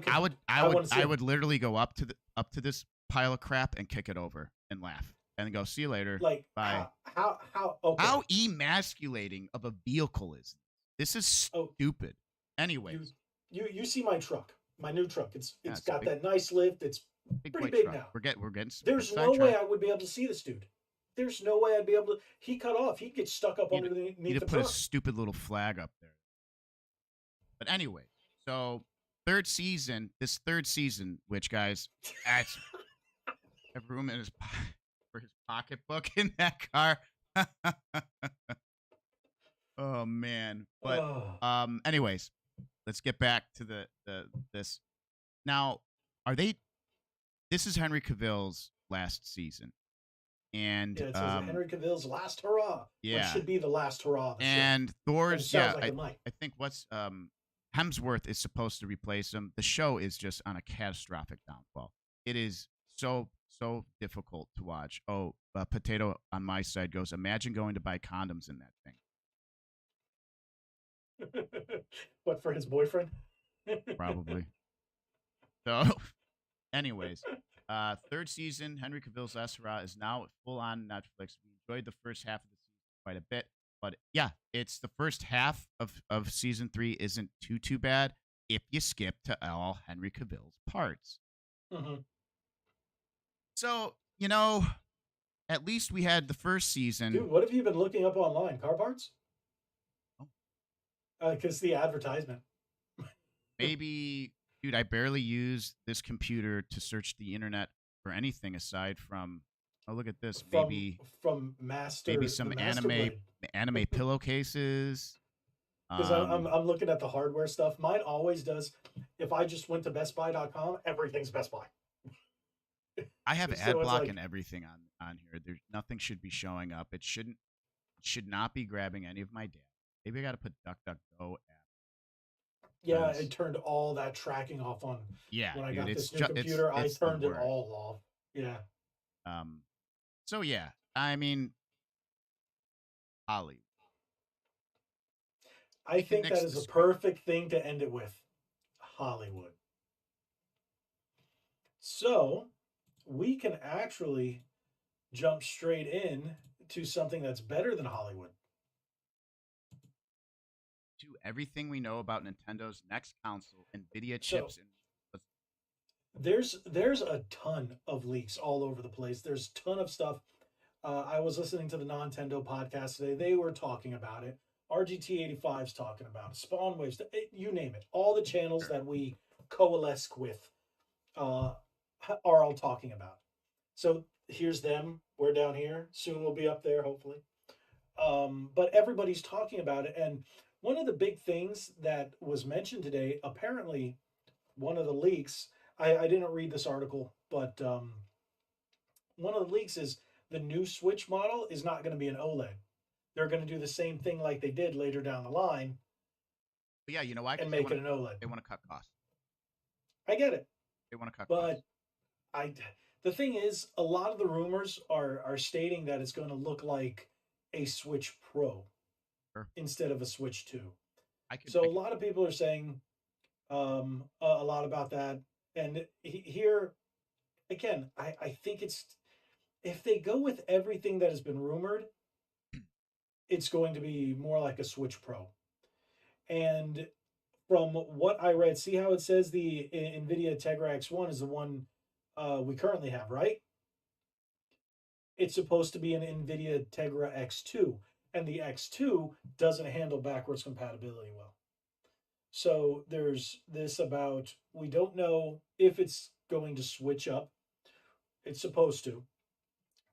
B: him.
A: would literally go up to this pile of crap and kick it over and laugh and go, see you later.
B: Like,
A: bye.
B: How
A: emasculating of a vehicle is this? This is stupid. Anyways,
B: you see my truck, my new truck. It's got
A: big,
B: that nice lift. It's pretty big truck.
A: now. We're getting.
B: There's no way I would be able to see this dude. There's no way I'd be able to. He cut off. He'd get stuck up underneath the truck.
A: Put a stupid little flag up there. But anyway, so this third season, which guys, that's have room in for his pocketbook in that car. Oh man. But anyways, let's get back to this. Now, this is Henry Cavill's last season. And
B: it says Henry Cavill's last hurrah.
A: Yeah.
B: Which should be the last hurrah.
A: And Thor's,
B: like
A: I think what's Hemsworth is supposed to replace him. The show is just on a catastrophic downfall. It is so difficult to watch. Potato on my side goes, imagine going to buy condoms in that thing.
B: What, for his boyfriend?
A: Probably. So, anyways, third season, Henry Cavill's Last Hurrah is now full on Netflix. We enjoyed the first half of the season quite a bit. But yeah, it's the first half of season 3 isn't too bad if you skip to all Henry Cavill's parts.
B: Mm-hmm.
A: So, at least we had the first season.
B: Dude, what have you been looking up online? Car parts? Because the advertisement.
A: Maybe, dude, I barely use this computer to search the internet for anything aside from, look at this.
B: From Master.
A: Maybe some anime pillowcases.
B: Because I'm looking at the hardware stuff. Mine always does. If I just went to BestBuy.com, everything's Best Buy.
A: I have ad block and everything on here. There's nothing should be showing up. It should not be grabbing any of my data. Maybe I got to put DuckDuckGo app.
B: Yeah, it turned all that tracking off on.
A: Yeah,
B: when I got this new computer, I turned it all off. Yeah.
A: So yeah, I mean, Hollywood.
B: I think that is a perfect thing to end it with. Hollywood. So we can actually jump straight in to something that's better than Hollywood.
A: To everything we know about Nintendo's next console, NVIDIA chips.
B: There's a ton of leaks all over the place. There's a ton of stuff. I was listening to the Nintendo podcast today. They were talking about it. RGT85's talking about it. Spawn Waves, you name it. All the channels that we coalesce with are all talking about. So here's them. We're down here. Soon we'll be up there, hopefully. But everybody's talking about it. And one of the big things that was mentioned today, apparently one of the leaks, I didn't read this article, but one of the leaks is the new Switch model is not going to be an OLED. They're going to do the same thing like they did later down the line.
A: But yeah, you know why?
B: And make it an OLED.
A: They want to cut costs.
B: I get it.
A: They want to cut costs.
B: But the thing is, a lot of the rumors are stating that it's going to look like a Switch Pro instead of a Switch 2. A lot of people are saying a lot about that. And here, again, I think if they go with everything that has been rumored, it's going to be more like a Switch Pro. And from what I read, see how it says the NVIDIA Tegra X1 is the one we currently have, right? It's supposed to be an NVIDIA Tegra X2, and the X2 doesn't handle backwards compatibility well. So there's this about, we don't know if it's going to switch up. It's supposed to.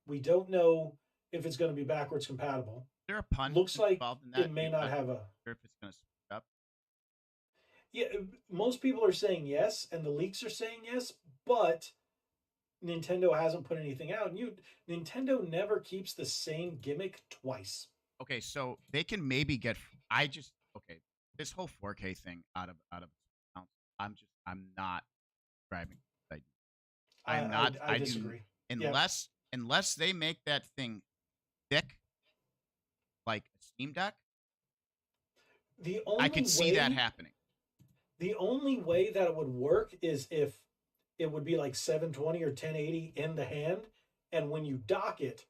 B: We don't know if it's going to be backwards compatible.
A: Is there a pun
B: looks like
A: involved in that?
B: It may not have a.
A: If it's going to switch up.
B: Yeah, most people are saying yes, and the leaks are saying yes, but Nintendo hasn't put anything out. Nintendo never keeps the same gimmick twice.
A: Okay, so they can maybe get. I just okay. This whole 4K thing out of I'm not subscribing. I'm not.
B: I
A: I do
B: disagree. Yep.
A: unless they make that thing thick like a Steam Deck.
B: The
A: I
B: only
A: could see that
B: way
A: happening.
B: the only way that it would work is if it would be like 720 or 1080 in the hand, and when you dock it,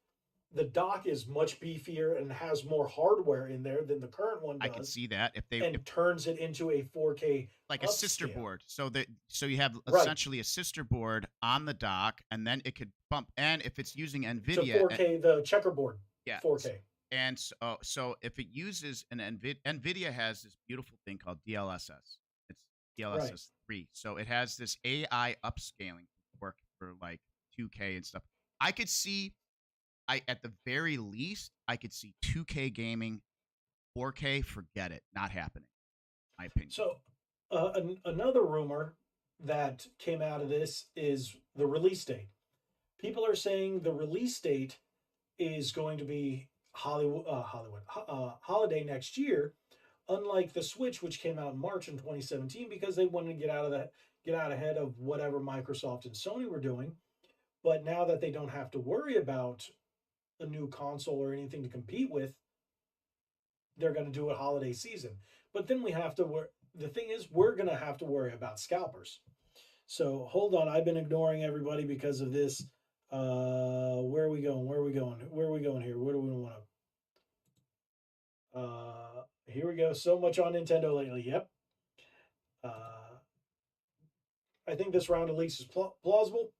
B: the dock is much beefier and has more hardware in there than the current one
A: I could
B: does,
A: see that if
B: and turns it into a 4K
A: like a sister
B: upscale.
A: board. So you have
B: Right.
A: essentially a sister board on the dock, and then it could bump. And if it's using
B: So
A: NVIDIA,
B: 4K, the checkerboard,
A: yeah.
B: 4K.
A: And so if it uses an NVIDIA has this beautiful thing called DLSS. It's
B: Right.
A: DLSS 3. So it has this AI upscaling work for like 2K and stuff. I could see at the very least I could see 2K gaming, 4K, forget it, not happening. My opinion.
B: So another rumor that came out of this is the release date. People are saying the release date is going to be holiday next year, unlike the Switch, which came out in March in 2017, because they wanted to get out ahead of whatever Microsoft and Sony were doing. But now that they don't have to worry about a new console or anything to compete with, they're going to do it holiday season. But then we have to. The thing is, we're going to have to worry about scalpers. So hold on, I've been ignoring everybody because of this. Where are we going? Where are we going? Where are we going here? Where do we want to? Here we go. So much on Nintendo lately. Yep. Uh, I think this round of leaks is plausible.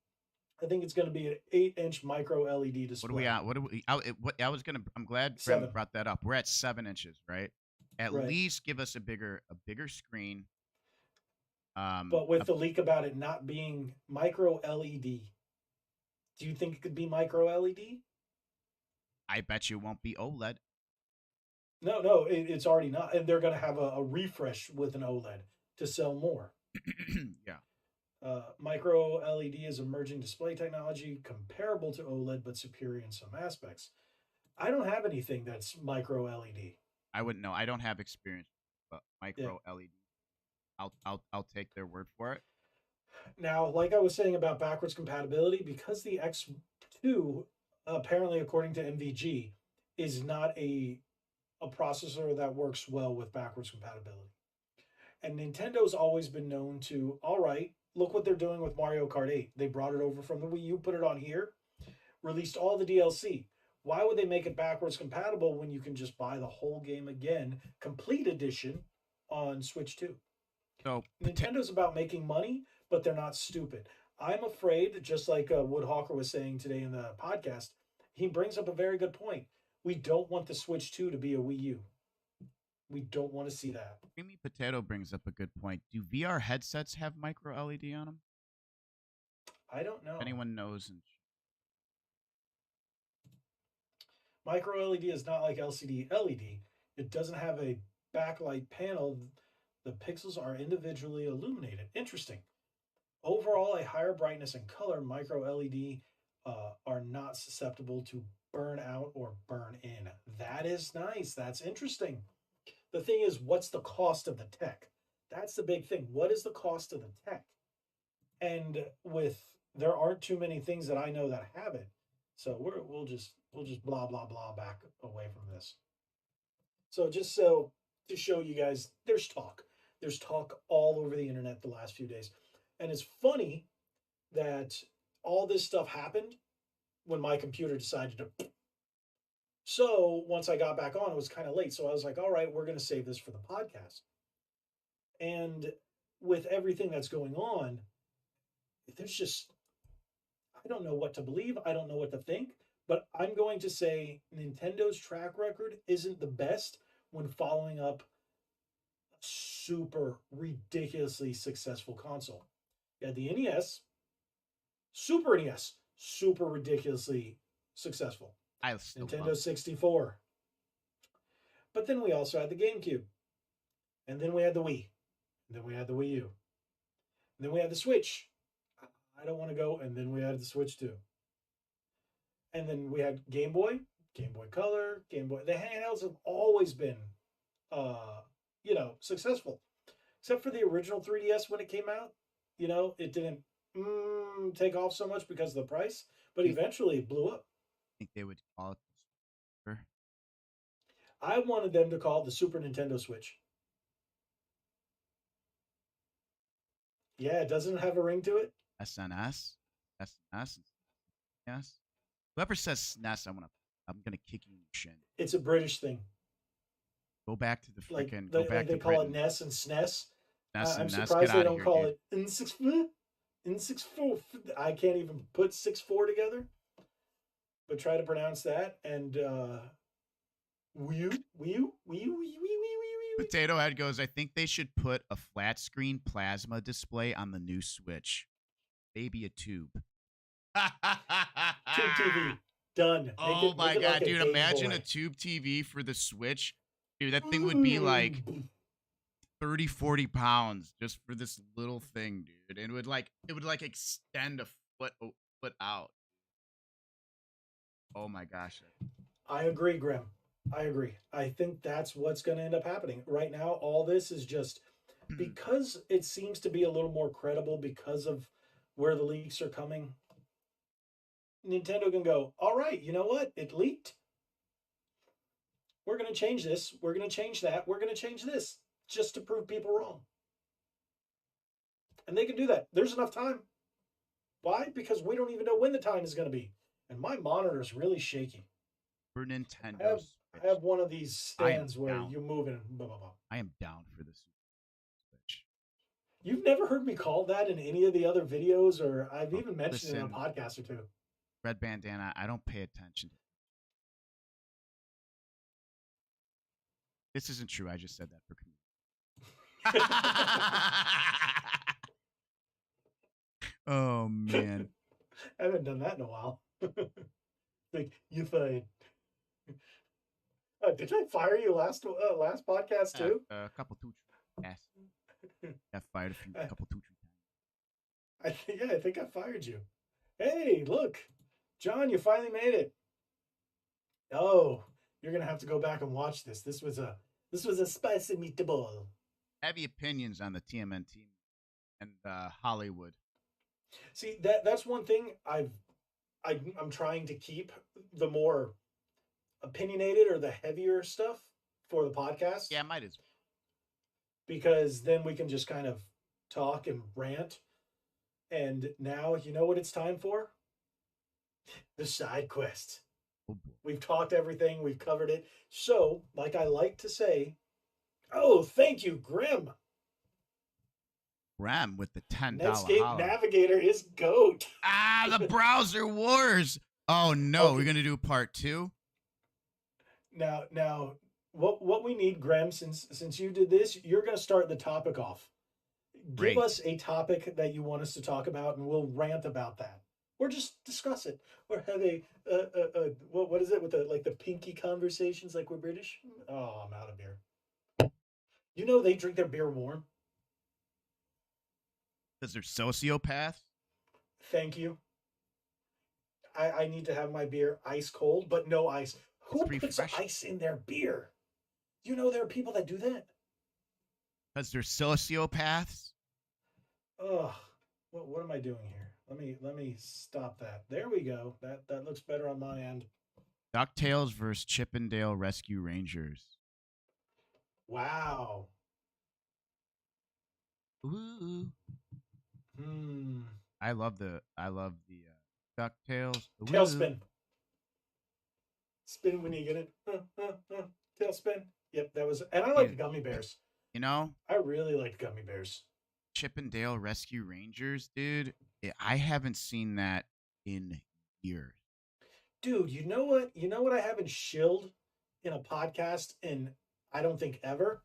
B: I think it's going to be an 8-inch micro LED display.
A: What are we at? What are we? I was gonna. I'm glad
B: Seven.
A: Brent brought that up. We're at 7 inches, right? At
B: Right.
A: least give us a bigger screen.
B: But with the leak about it not being micro LED, do you think it could be micro LED?
A: I bet you it won't be OLED.
B: No, it's already not, and they're going to have a refresh with an OLED to sell more.
A: Yeah.
B: Micro LED is emerging display technology comparable to OLED but superior in some aspects. I don't have anything that's micro LED.
A: I wouldn't know. I don't have experience with micro LED. I'll take their word for it.
B: Now, like I was saying about backwards compatibility, because the X2 apparently, according to MVG, is not a processor that works well with backwards compatibility. And Nintendo's always been known to, all right, look what they're doing with Mario Kart 8. They brought it over from the Wii U, put it on here, released all the DLC. Why would they make it backwards compatible when you can just buy the whole game again, complete edition, on Switch 2?
A: So
B: Nintendo's about making money, but they're not stupid. I'm afraid, just like Woodhawker was saying today in the podcast, he brings up a very good point. We don't want the Switch 2 to be a Wii U. We don't want to see that.
A: Creamy Potato brings up a good point. Do VR headsets have micro LED on them?
B: I don't know.
A: If anyone knows.
B: Micro LED is not like LCD LED. It doesn't have a backlight panel. The pixels are individually illuminated. Interesting. Overall, a higher brightness and color, micro LED are not susceptible to burn out or burn in. That is nice. That's interesting. The thing is, what's the cost of the tech? That's the big thing. What is the cost of the tech? And there aren't too many things that I know that have it. So we'll just blah blah blah back away from this. So just so to show you guys, there's talk. There's talk all over the internet the last few days. And it's funny that all this stuff happened when my computer decided to. So once I got back on, it was kind of late. So I was like, all right, we're going to save this for the podcast. And with everything that's going on, there's just, I don't know what to believe. I don't know what to think. But I'm going to say Nintendo's track record isn't the best when following up a super ridiculously successful console. You had the NES, Super NES, super ridiculously successful. Nintendo 64. But then we also had the GameCube. And then we had the Wii. And then we had the Wii U. And then we had the Switch. I don't want to go. And then we had the Switch 2. And then we had Game Boy, Game Boy Color, Game Boy. The handhelds have always been, uh, successful, except for the original 3DS when it came out. It didn't take off so much because of the price, but
A: Do you
B: eventually it blew up.
A: think they would call it the Super
B: I wanted them to call it the Super Nintendo Switch. Yeah, it doesn't have a ring to it.
A: SNS? SNS? Yes. Whoever says SNES, I'm gonna kick you in the shin.
B: It's a British thing.
A: Go back to the
B: Like
A: freaking.
B: they,
A: Go back
B: like they
A: to
B: call it
A: Britain.
B: NES and SNES.
A: NES
B: I'm
A: and NES.
B: surprised
A: Get
B: they
A: out of
B: don't
A: here,
B: call
A: dude.
B: it N64. I can't even put 6-4 together, but try to pronounce that. And Wii U.
A: Potato Head goes, I think they should put a flat screen plasma display on the new Switch. Maybe a tube.
B: Tube TV. Done.
A: Oh my
B: make it
A: god,
B: like a
A: dude!
B: Game
A: Imagine
B: Boy.
A: a tube TV for the Switch. Dude, that thing would be like 30, 40 pounds just for this little thing, dude. And it would extend a foot out. Oh my gosh.
B: I agree, Grim. I agree. I think that's what's going to end up happening. Right now, all this is just because it seems to be a little more credible because of where the leaks are coming. Nintendo can go, all right, you know what? It leaked. We're going to change this. We're going to change that. We're going to change this just to prove people wrong. And they can do that. There's enough time. Why? Because we don't even know when the time is going to be. And my monitor is really shaky.
A: For Nintendo
B: I have,
A: Switch,
B: I have one of these stands where
A: down.
B: you move and blah, blah, blah.
A: I am down for this Switch.
B: You've never heard me call that in any of the other videos, or I've even mentioned it in a
A: listen,
B: podcast or two.
A: Red Bandana, I don't pay attention. This isn't true. I just said that for community. Oh man.
B: I haven't done that in a while. Like, you fired. Did I fire you last podcast too?
A: A couple two yes. Got fired a couple two times.
B: I think I fired you. Hey, look, John, you finally made it. Oh, you're gonna have to go back and watch this. This was a spicy meatball.
A: Heavy opinions on the TMNT and Hollywood.
B: See, that's one thing I'm trying to keep the more opinionated or the heavier stuff for the podcast.
A: Yeah, might as well.
B: Because then we can just kind of talk and rant. And now, you know what it's time for? The side quest.
A: Oh boy.
B: We've talked everything, we've covered it. So, like I like to say, oh, thank you, Grim.
A: Ram with the $10
B: Netscape
A: holler.
B: Navigator is GOAT.
A: The browser wars. Oh no,
B: Okay.
A: we're gonna do part 2.
B: Now, what we need, Graham, since you did this, you're going to start the topic off.
A: Great.
B: Give us a topic that you want us to talk about, and we'll rant about that, or just discuss it, or have a what is it with the pinky conversations like we're British? Oh, I'm out of beer. You know they drink their beer warm.
A: Because they're sociopaths.
B: Thank you. I need to have my beer ice cold, but no ice. Who puts ice in their beer? You know there are people that do that.
A: Because they're sociopaths.
B: Ugh. What am I doing here? Let me stop that. There we go. That looks better on my end.
A: DuckTales versus Chippendale Rescue Rangers.
B: Wow.
A: Ooh.
B: Hmm.
A: I love the DuckTales.
B: Tailspin. Spin when you get it. Tailspin. Yep, that was. And I like gummy bears.
A: You know,
B: I really like gummy bears.
A: Chippendale Rescue Rangers, dude. I haven't seen that in years.
B: Dude, you know what? You know what I haven't shilled in a podcast in I don't think ever?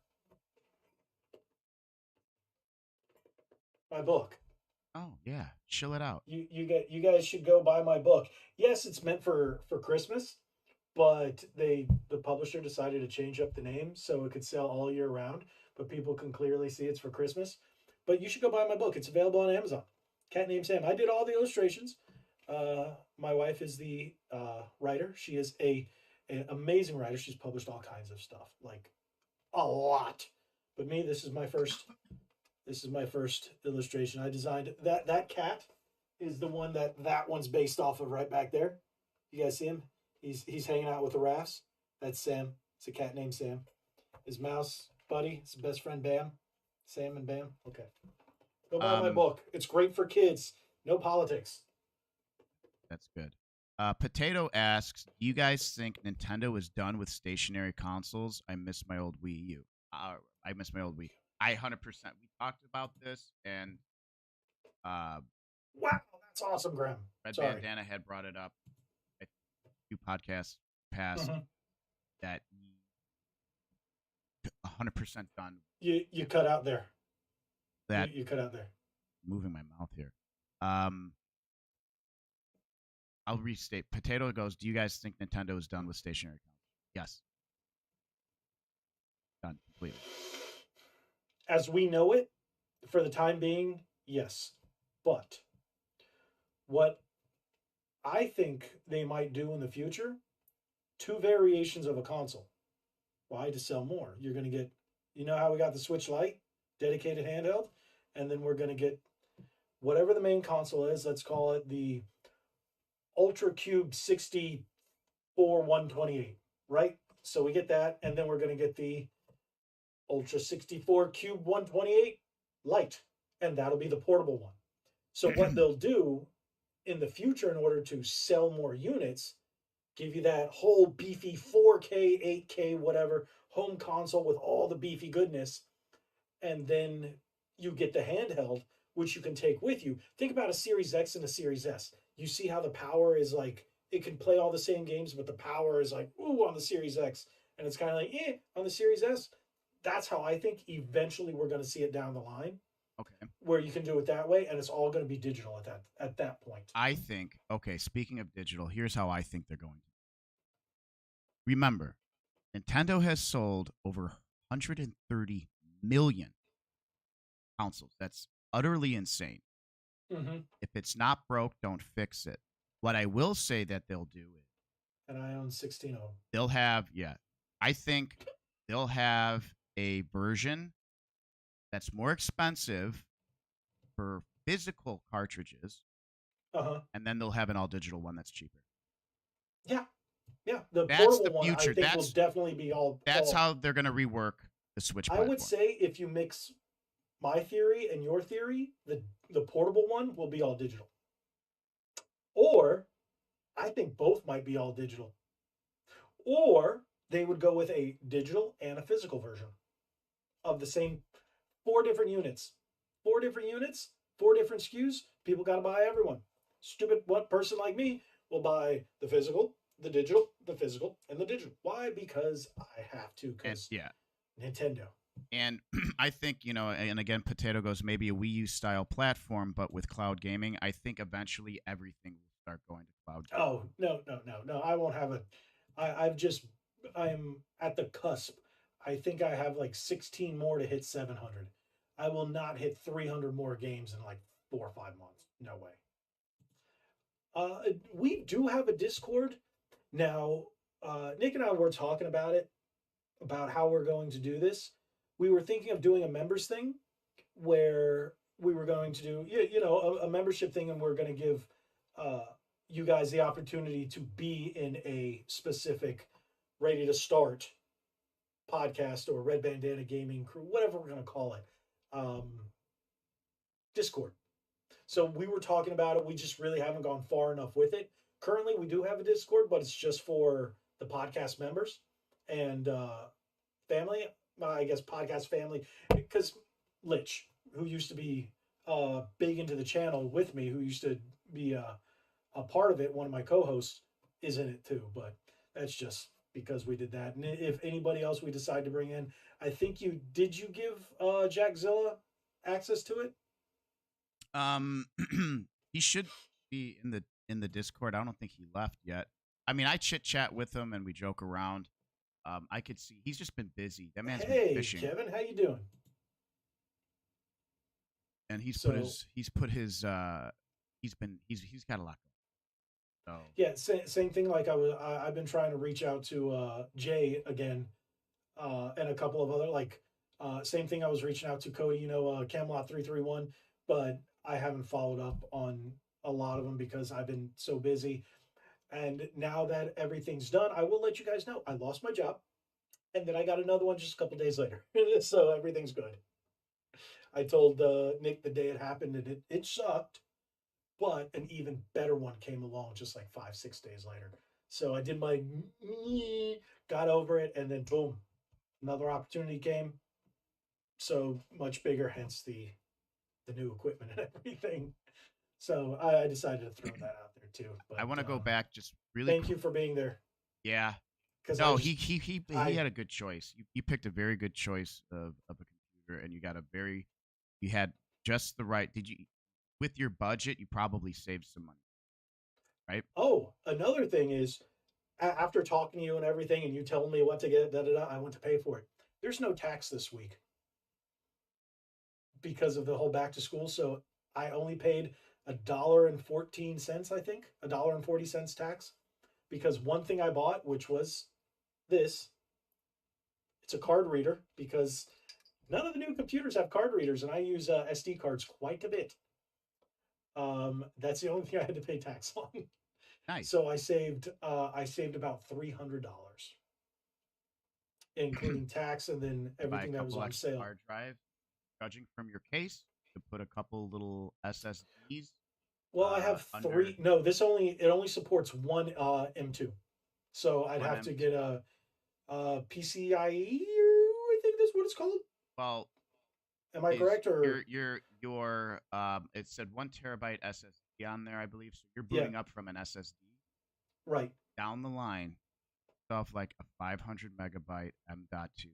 B: My book.
A: Oh yeah, chill it out.
B: You guys should go buy my book. Yes, it's meant for Christmas, but the publisher decided to change up the name so it could sell all year round, but people can clearly see it's for Christmas. But you should go buy my book. It's available on Amazon. Cat named Sam. I did all the illustrations. My wife is the writer. She is an amazing writer. She's published all kinds of stuff, like a lot. But me, this is my first. This is my first illustration. I designed that cat is the one that one's based off of right back there. You guys see him? He's hanging out with the rafts. That's Sam. It's a cat named Sam. His mouse buddy, his best friend Bam. Sam and Bam. Okay. Go buy my book. It's great for kids. No politics.
A: That's good. Potato asks, do you guys think Nintendo is done with stationary consoles? I miss my old Wii U. I miss my old Wii. I 100%. We talked about this, and
B: wow, that's awesome, Graham.
A: Red Bandana had brought it up a few podcasts past that 100% done.
B: You cut out there.
A: That
B: you cut out there.
A: Moving my mouth here. I'll restate. Potato goes, do you guys think Nintendo is done with stationary consoles? Yes. Done completely.
B: As we know it, for the time being, yes. But what I think they might do in the future, 2 variations of a console. Why? To sell more. You're going to get, you know how we got the Switch Lite, dedicated handheld? And then we're going to get whatever the main console is, let's call it the Ultra Cube 64 128, right? So we get that, and then we're going to get the Ultra 64 Cube 128 Lite, and that'll be the portable one. So what they'll do in the future in order to sell more units, give you that whole beefy 4K, 8K, whatever, home console with all the beefy goodness, and then you get the handheld, which you can take with you. Think about a Series X and a Series S. You see how the power is like, it can play all the same games, but the power is like, ooh, on the Series X. And it's kind of like, on the Series S. That's how I think eventually we're going to see it down the line.
A: Okay.
B: Where you can do it that way, and it's all going to be digital at that point.
A: I think, okay, speaking of digital, here's how I think they're going to. Remember, Nintendo has sold over 130 million consoles. That's utterly insane. If it's not broke, don't fix it. What I will say that they'll do is,
B: and I own 16 of them.
A: They'll have, I think they'll have a version that's more expensive for physical cartridges, and then they'll have an all digital one that's cheaper.
B: Yeah. The portable one, I think, will definitely be all.
A: That's how they're going to rework the Switch platform.
B: I would say if you mix my theory and your theory, the portable one will be all digital. Or I think both might be all digital. Or they would go with a digital and a physical version of the same 4 different units. 4 different units, 4 different SKUs. People got to buy everyone. Stupid person like me will buy the physical, the digital, the physical, and the digital. Why? Because I have to. Because Nintendo.
A: And I think, and again, Potato goes, maybe a Wii U style platform, but with cloud gaming. I think eventually everything will start going to cloud gaming.
B: Oh, no. I won't have I'm at the cusp. I think I have like 16 more to hit 700. I will not hit 300 more games in like 4 or 5 months. No way. We do have a Discord. Now, Nick and I were talking about it, about how we're going to do this. We were thinking of doing a members thing where we were going to do, a membership thing, and we're going to give you guys the opportunity to be in a specific RedE2Start podcast or Red Bandana Gaming crew, whatever we're going to call it, Discord. So we were talking about it. We just really haven't gone far enough with it. Currently, we do have a Discord, but it's just for the podcast members and family. I guess podcast family, because Lich, who used to be big into the channel with me, who used to be a part of it, one of my co-hosts, is in it too. But that's just because we did that. And if anybody else we decide to bring in, I think did you give Jackzilla access to it?
A: He should be in the Discord. I don't think he left yet. I mean, I chit chat with him and we joke around. I could see he's just been busy. That man's been fishing.
B: Hey, Kevin, how you doing?
A: and
B: So
A: he's put his he's got a lot going. So
B: yeah, same thing. Like I've been trying to reach out to Jay again, and a couple of other like same thing. I was reaching out to Cody, Camelot 331, but I haven't followed up on a lot of them because I've been so busy. And now that everything's done, I will let you guys know I lost my job, and then I got another one just a couple days later. So everything's good. I told Nick the day it happened, and it sucked, but an even better one came along just like 5 6 days later. So I did my got over it, and then boom, another opportunity came. So much bigger, hence the new equipment and everything. So I decided to throw that out there too.
A: I
B: But
A: want to go back just really
B: thank
A: quick.
B: you for being there
A: Yeah.
B: because
A: No, he
B: I
A: had a good choice. You picked a very good choice of a computer, and you had just the right. Did you with your budget? You probably saved some money, right?
B: oh, another thing is after talking to you and everything, and you telling me what to get, I went to pay for it. There's no tax this week because of the whole back to school. So I only paid $1.14, I think, $1.40 tax, because one thing I bought, which was this, it's a card reader because none of the new computers have card readers, and I use SD cards quite a bit. That's the only thing I had to pay tax on.
A: Nice.
B: So I saved about $300, including tax and then
A: You buy a
B: everything that was
A: couple
B: on
A: extra
B: sale.
A: hard drive. Judging from your case, to put a couple little SSDs
B: Well, I have
A: under
B: three. No, it only supports one M2, so I'd
A: one
B: have to
A: M2.
B: get a PCIe. I think that's what it's called.
A: Well,
B: Am I
A: is
B: correct? Or
A: your it said 1 terabyte SSD on there, I believe. So you're
B: yeah,
A: booting up from an SSD
B: right.
A: down the line stuff like a 500 megabyte M.2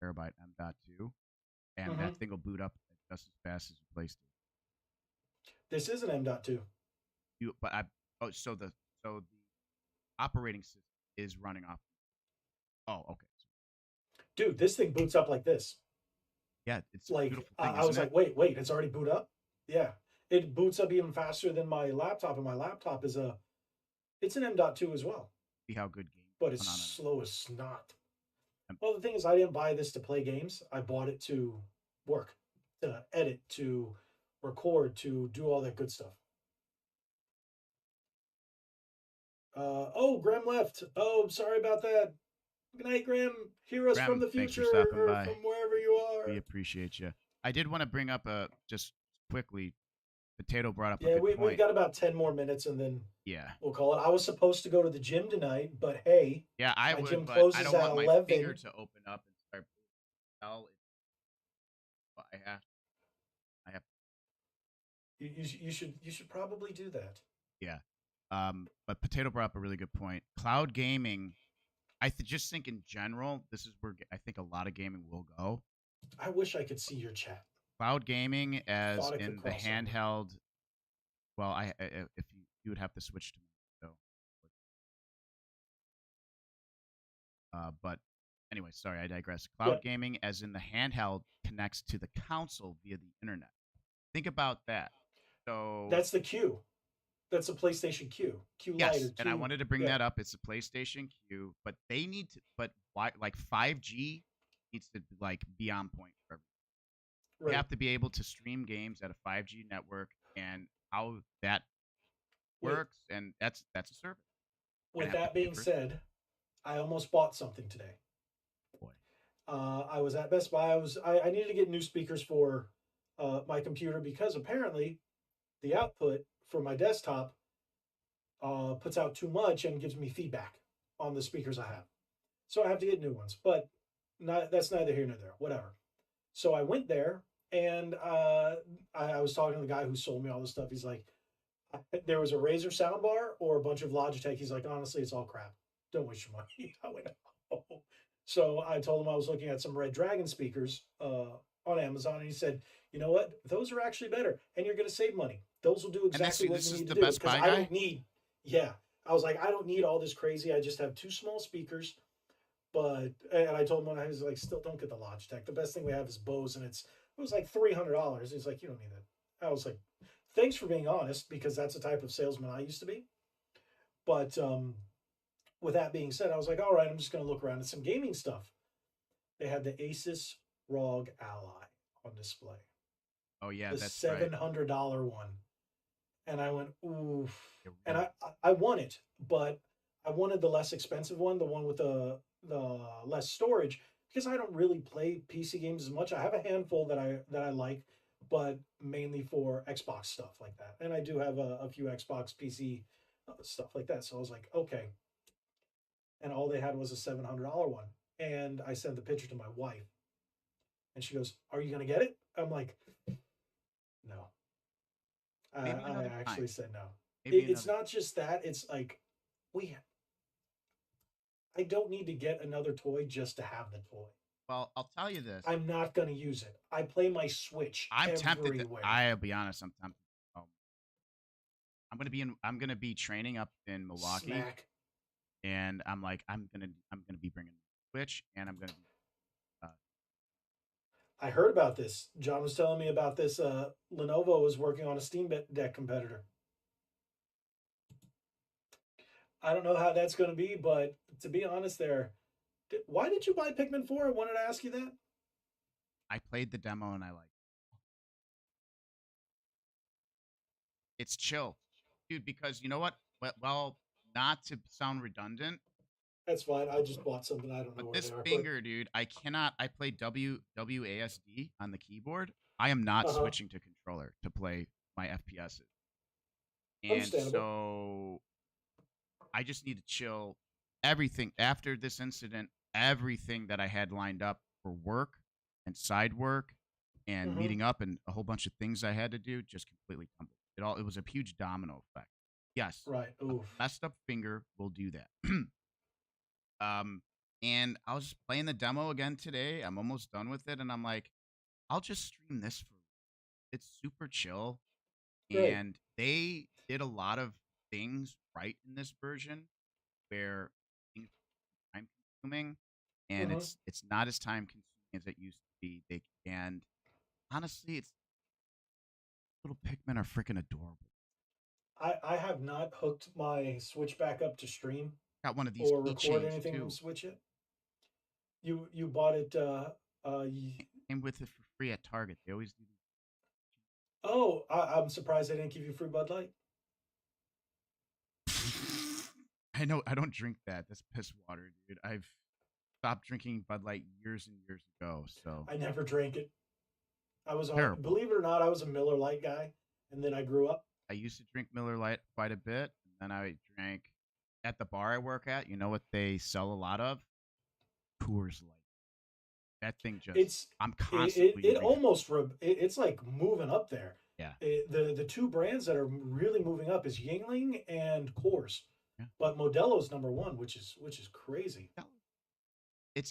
A: terabyte M.2, and
B: Mm-hmm.
A: that thing will boot up just as fast as you placed it.
B: This is an M.2.
A: But I oh so the operating system is running off. Oh, okay.
B: Dude, this thing boots up like this.
A: Yeah, it's a
B: Like
A: beautiful thing,
B: I
A: isn't
B: was
A: it?
B: like, wait, it's already boot up. Yeah, it boots up even faster than my laptop, and my laptop it's an M.2 as well,
A: See how good games
B: but it's
A: run on
B: slow as snot.
A: an.
B: Well, the thing is, I didn't buy this to play games. I bought it to work, to edit, to record, to do all that good stuff. Oh, Graham left. Oh, I'm sorry about that. Good night, Graham. Hear us from
A: Graham,
B: the
A: thanks for
B: future
A: stopping
B: or
A: by.
B: from wherever you
A: We
B: are.
A: appreciate you. I did want to bring up a just quickly. Potato brought up a
B: Yeah,
A: good
B: we've
A: point.
B: got about 10 more minutes and then
A: Yeah,
B: we'll call it. I was supposed to go to the gym tonight, but hey,
A: yeah, I
B: my
A: would,
B: gym
A: but I
B: closes
A: don't
B: at
A: want my finger
B: 11.
A: to open up and start. Tell it, but I have,
B: You should probably do that.
A: yeah. But Potato brought up a really good point. Cloud gaming. Just think in general, this is where I think a lot of gaming will go.
B: I wish I could see your chat.
A: Cloud gaming,
B: I
A: as
B: thought it could
A: in the
B: cross over.
A: handheld. Well, if you would have to switch to me, so. But anyway, sorry, I digress. Cloud
B: Yep,
A: gaming, as in the handheld, connects to the console via the internet. Think about that. So
B: that's the Q. That's a PlayStation Q. Q Lite or
A: yes, and I
B: Q.
A: wanted to bring
B: Yeah,
A: that up. It's a PlayStation Q, but they need to. But why? Like 5G needs to like be on point for everyone. You
B: right.
A: have to be able to stream games at a 5G network, and how that
B: Wait,
A: works, and that's a service. You're
B: with
A: gonna have
B: that
A: to pay
B: being
A: for it.
B: said, I almost bought something today.
A: Boy,
B: I was at Best Buy. I needed to get new speakers for my computer because apparently the output for my desktop puts out too much and gives me feedback on the speakers I have. So I have to get new ones. But that's neither here nor there. Whatever. So I went there and I was talking to the guy who sold me all this stuff. He's like, there was a Razer soundbar or a bunch of Logitech. He's like, honestly, it's all crap. Don't waste your money. I went, oh. So I told him I was looking at some Red Dragon speakers on Amazon, and he said, you know what? Those are actually better, and you're going to save money. Those will do
A: and this
B: exactly what
A: this
B: you
A: is
B: need to
A: the
B: do
A: Best
B: because
A: Buy
B: I
A: guy.
B: don't need. Yeah, I was like, I don't need all this crazy. I just have two small speakers. But and I told him when I was like, still don't get the Logitech. The best thing we have is Bose, and it was like $300. He's like, you don't need that. I was like, thanks for being honest, because that's the type of salesman I used to be. But with that being said, I was like, all right, I'm just going to look around at some gaming stuff. They had the Asus ROG Ally on display,
A: Oh yeah,
B: the
A: that's right.
B: $700 one. And I went, oof.
A: It
B: And
A: really-
B: I want it, but I wanted the less expensive one, the one with the less storage, because I don't really play PC games as much. I have a handful that I like, but mainly for Xbox stuff like that. And I do have a few Xbox PC stuff like that. So I was like, okay. And all they had was a $700 one. And I sent the picture to my wife, and she goes, "Are you going to get it?" I'm like, "No."
A: maybe
B: I
A: another time.
B: actually said no.
A: Maybe
B: It's
A: another.
B: not just that. It's like, we I don't need to get another toy just to have the toy.
A: Well, I'll tell you this.
B: I'm not going to use it. I play my Switch
A: I'm tempted.
B: everywhere.
A: I'll be honest. I'm tempted. Um, I'm gonna be in. I'm gonna be training up in Milwaukee,
B: Smack.
A: and I'm like, I'm gonna be bringing Switch, and I'm gonna be. Uh,
B: I heard about this. John was telling me about this. Lenovo was working on a Steam Deck competitor. I don't know how that's going to be, but to be honest, why did you buy Pikmin 4? I wanted to ask you that.
A: I played the demo and I like. It's chill, dude. Because you know what? Well, not to sound redundant,
B: That's fine. I just bought something. I don't know
A: but
B: where
A: this
B: they are.
A: finger, dude, I cannot. I play WASD on the keyboard. I am not
B: Uh-huh.
A: switching to controller to play my FPSs, and
B: Understandable.
A: so I just need to chill. Everything after this incident, everything that I had lined up for work and side work and
B: Hmm.
A: meeting up and a whole bunch of things I had to do just completely tumbled. It was a huge domino effect. Yes,
B: Right.
A: a
B: Oof.
A: messed up finger will do that. um, and I was just playing the demo again today. I'm almost done with it, and I'm like, I'll just stream this for. It's super chill,
B: Great.
A: and they did a lot of things right in this version where things are time consuming, and
B: Hmm.
A: it's not as time consuming as it used to be. And honestly, it's little Pikmin are freaking adorable.
B: I have not hooked my Switch back up to stream
A: Got one of these
B: or record
A: keychains
B: anything from
A: too.
B: Switch yet. You bought it.
A: Came with it for free at Target. They always do these.
B: Oh, I'm surprised they didn't give you free Bud Light.
A: I know I don't drink that. That's piss water, dude. I've stopped drinking Bud Light years and years ago. So
B: I never drank it. I was on.
A: terrible.
B: Believe it or not, I was a Miller Lite guy, and then I grew up.
A: I used to drink Miller Lite quite a bit, and then I drank at the bar I work at. You know what they sell a lot of? Coors Light. That thing just
B: It's
A: I'm
B: it
A: constantly
B: it almost it's like moving up there.
A: yeah.
B: The two brands that are really moving up is Yingling and Coors,
A: Yeah.
B: but Modelo's number one, which is crazy.
A: It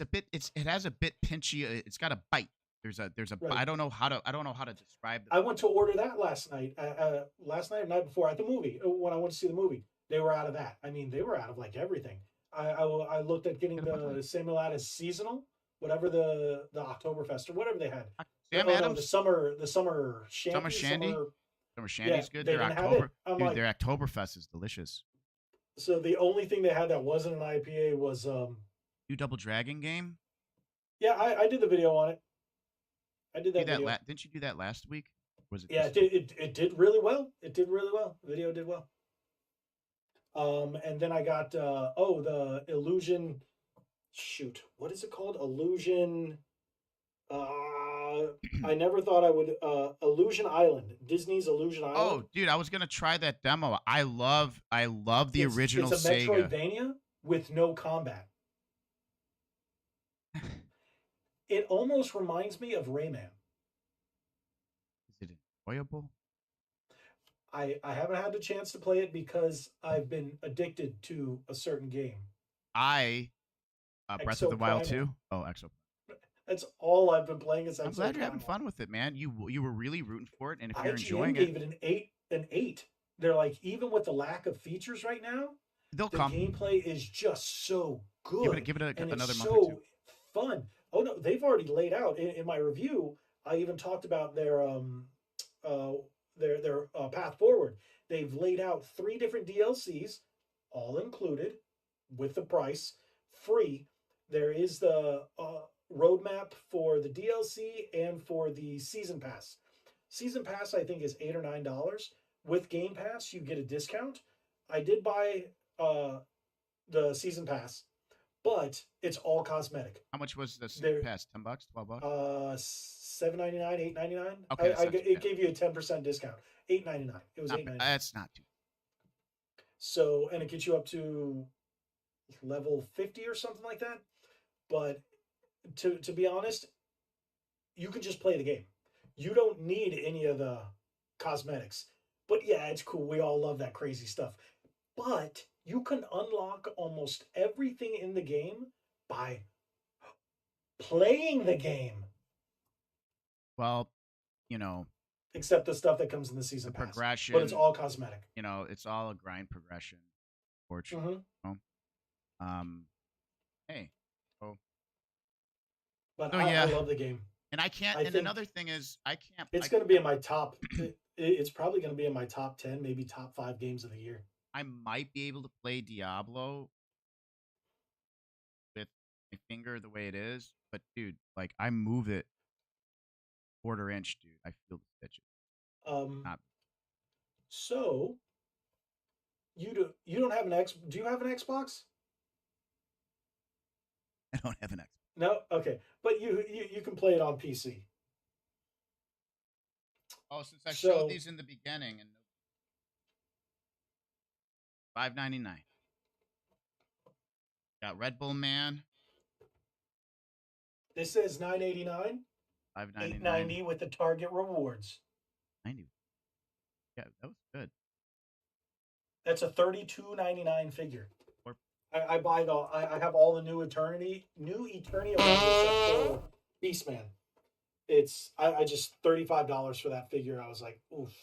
A: has a bit pinchy. It's got a bite.
B: Right.
A: I don't know how to describe the
B: I went to order that last night or night before at the movie when I went to see the movie. They were out of that. I mean, they were out of like everything. I looked at getting
A: get a Bud Light.
B: the Samuel Adams seasonal, whatever the Oktoberfest or whatever they had.
A: Sam
B: Oh no, the
A: Adams,
B: summer
A: Summer
B: shanty,
A: Shandy.
B: summer.
A: Summer
B: Yeah,
A: Shandy's good.
B: they didn't have it. I'm
A: Dude,
B: like,
A: their Oktoberfest is delicious.
B: so the only thing they had that wasn't an IPA was
A: New Double Dragon game.
B: yeah, I did the video on it. I did that video.
A: Didn't you do that last week? Or was it
B: Yeah,
A: this
B: it
A: week?
B: did it did really well. It did really well. The video did well. And then I got the illusion. Shoot, what is it called? Illusion. I never thought I would. Illusion Island, Disney's Illusion Island.
A: Oh, dude, I was gonna try that demo. I love the original
B: It's a
A: Sega.
B: Metroidvania with no combat. It almost reminds me of Rayman.
A: Is it enjoyable?
B: I haven't had the chance to play it because I've been addicted to a certain game.
A: I Breath of the Wild
B: Exoprimal.
A: 2. Oh, Exo.
B: That's all I've been playing is
A: I'm glad you're having
B: Exoprimal.
A: fun with it, man. You were really rooting for it, and if you're
B: IGN
A: enjoying it,
B: gave it an eight. An eight. They're like, even with the lack of features right now,
A: they'll
B: the
A: come.
B: Gameplay is just so good.
A: Give it
B: and
A: another
B: it's
A: month or
B: so
A: two.
B: fun. Oh no, they've already laid out in my review. I even talked about their their path forward. They've laid out 3 different DLCs, all included with the price, free. There is the roadmap for the DLC and for the season pass. Season pass, I think, is $8 or $9. With Game Pass, you get a discount. I did buy uh, the season pass, but it's all cosmetic.
A: How much was the season
B: There,
A: pass? $10, $12?
B: $7.99, $8.99.
A: Okay, that's not too
B: It
A: bad.
B: gave you a 10% discount. $8.99. It was
A: Not,
B: $8.99.
A: that's not too.
B: So, and it gets you up to level 50 or something like that. But to be honest, you can just play the game. You don't need any of the cosmetics. But yeah, it's cool. We all love that crazy stuff. But you can unlock almost everything in the game by playing the game,
A: Well, you know,
B: except the stuff that comes in the season
A: the
B: pass. But it's
A: progression,
B: all cosmetic.
A: it's all a grind progression, fortunately.
B: Mm-hmm.
A: Um, hey, so
B: But
A: so
B: I
A: yeah,
B: love the game.
A: and I can't.
B: I
A: And
B: think
A: another thing is, I can't.
B: it's going to be in my top. It's probably going to be in my top 10, maybe top 5 games of the year.
A: I might be able to play Diablo with my finger the way it is, but dude, like I move it quarter inch, dude. I feel the stitches.
B: Um,
A: Not,
B: so you don't have an X? Do you have an Xbox?
A: I don't have an X.
B: No. Okay, but you can play it on PC.
A: Oh, since I showed
B: So
A: these in the beginning and $5.99. Got Red Bull Man,
B: this says 989,
A: $5.99.
B: 890 with the Target rewards.
A: 90. Yeah, that was good.
B: That's a 32.99 figure.
A: Or
B: I buy I have all the new Eternity ones except for Beastman. It's I just $35 for that figure. I was like, oof.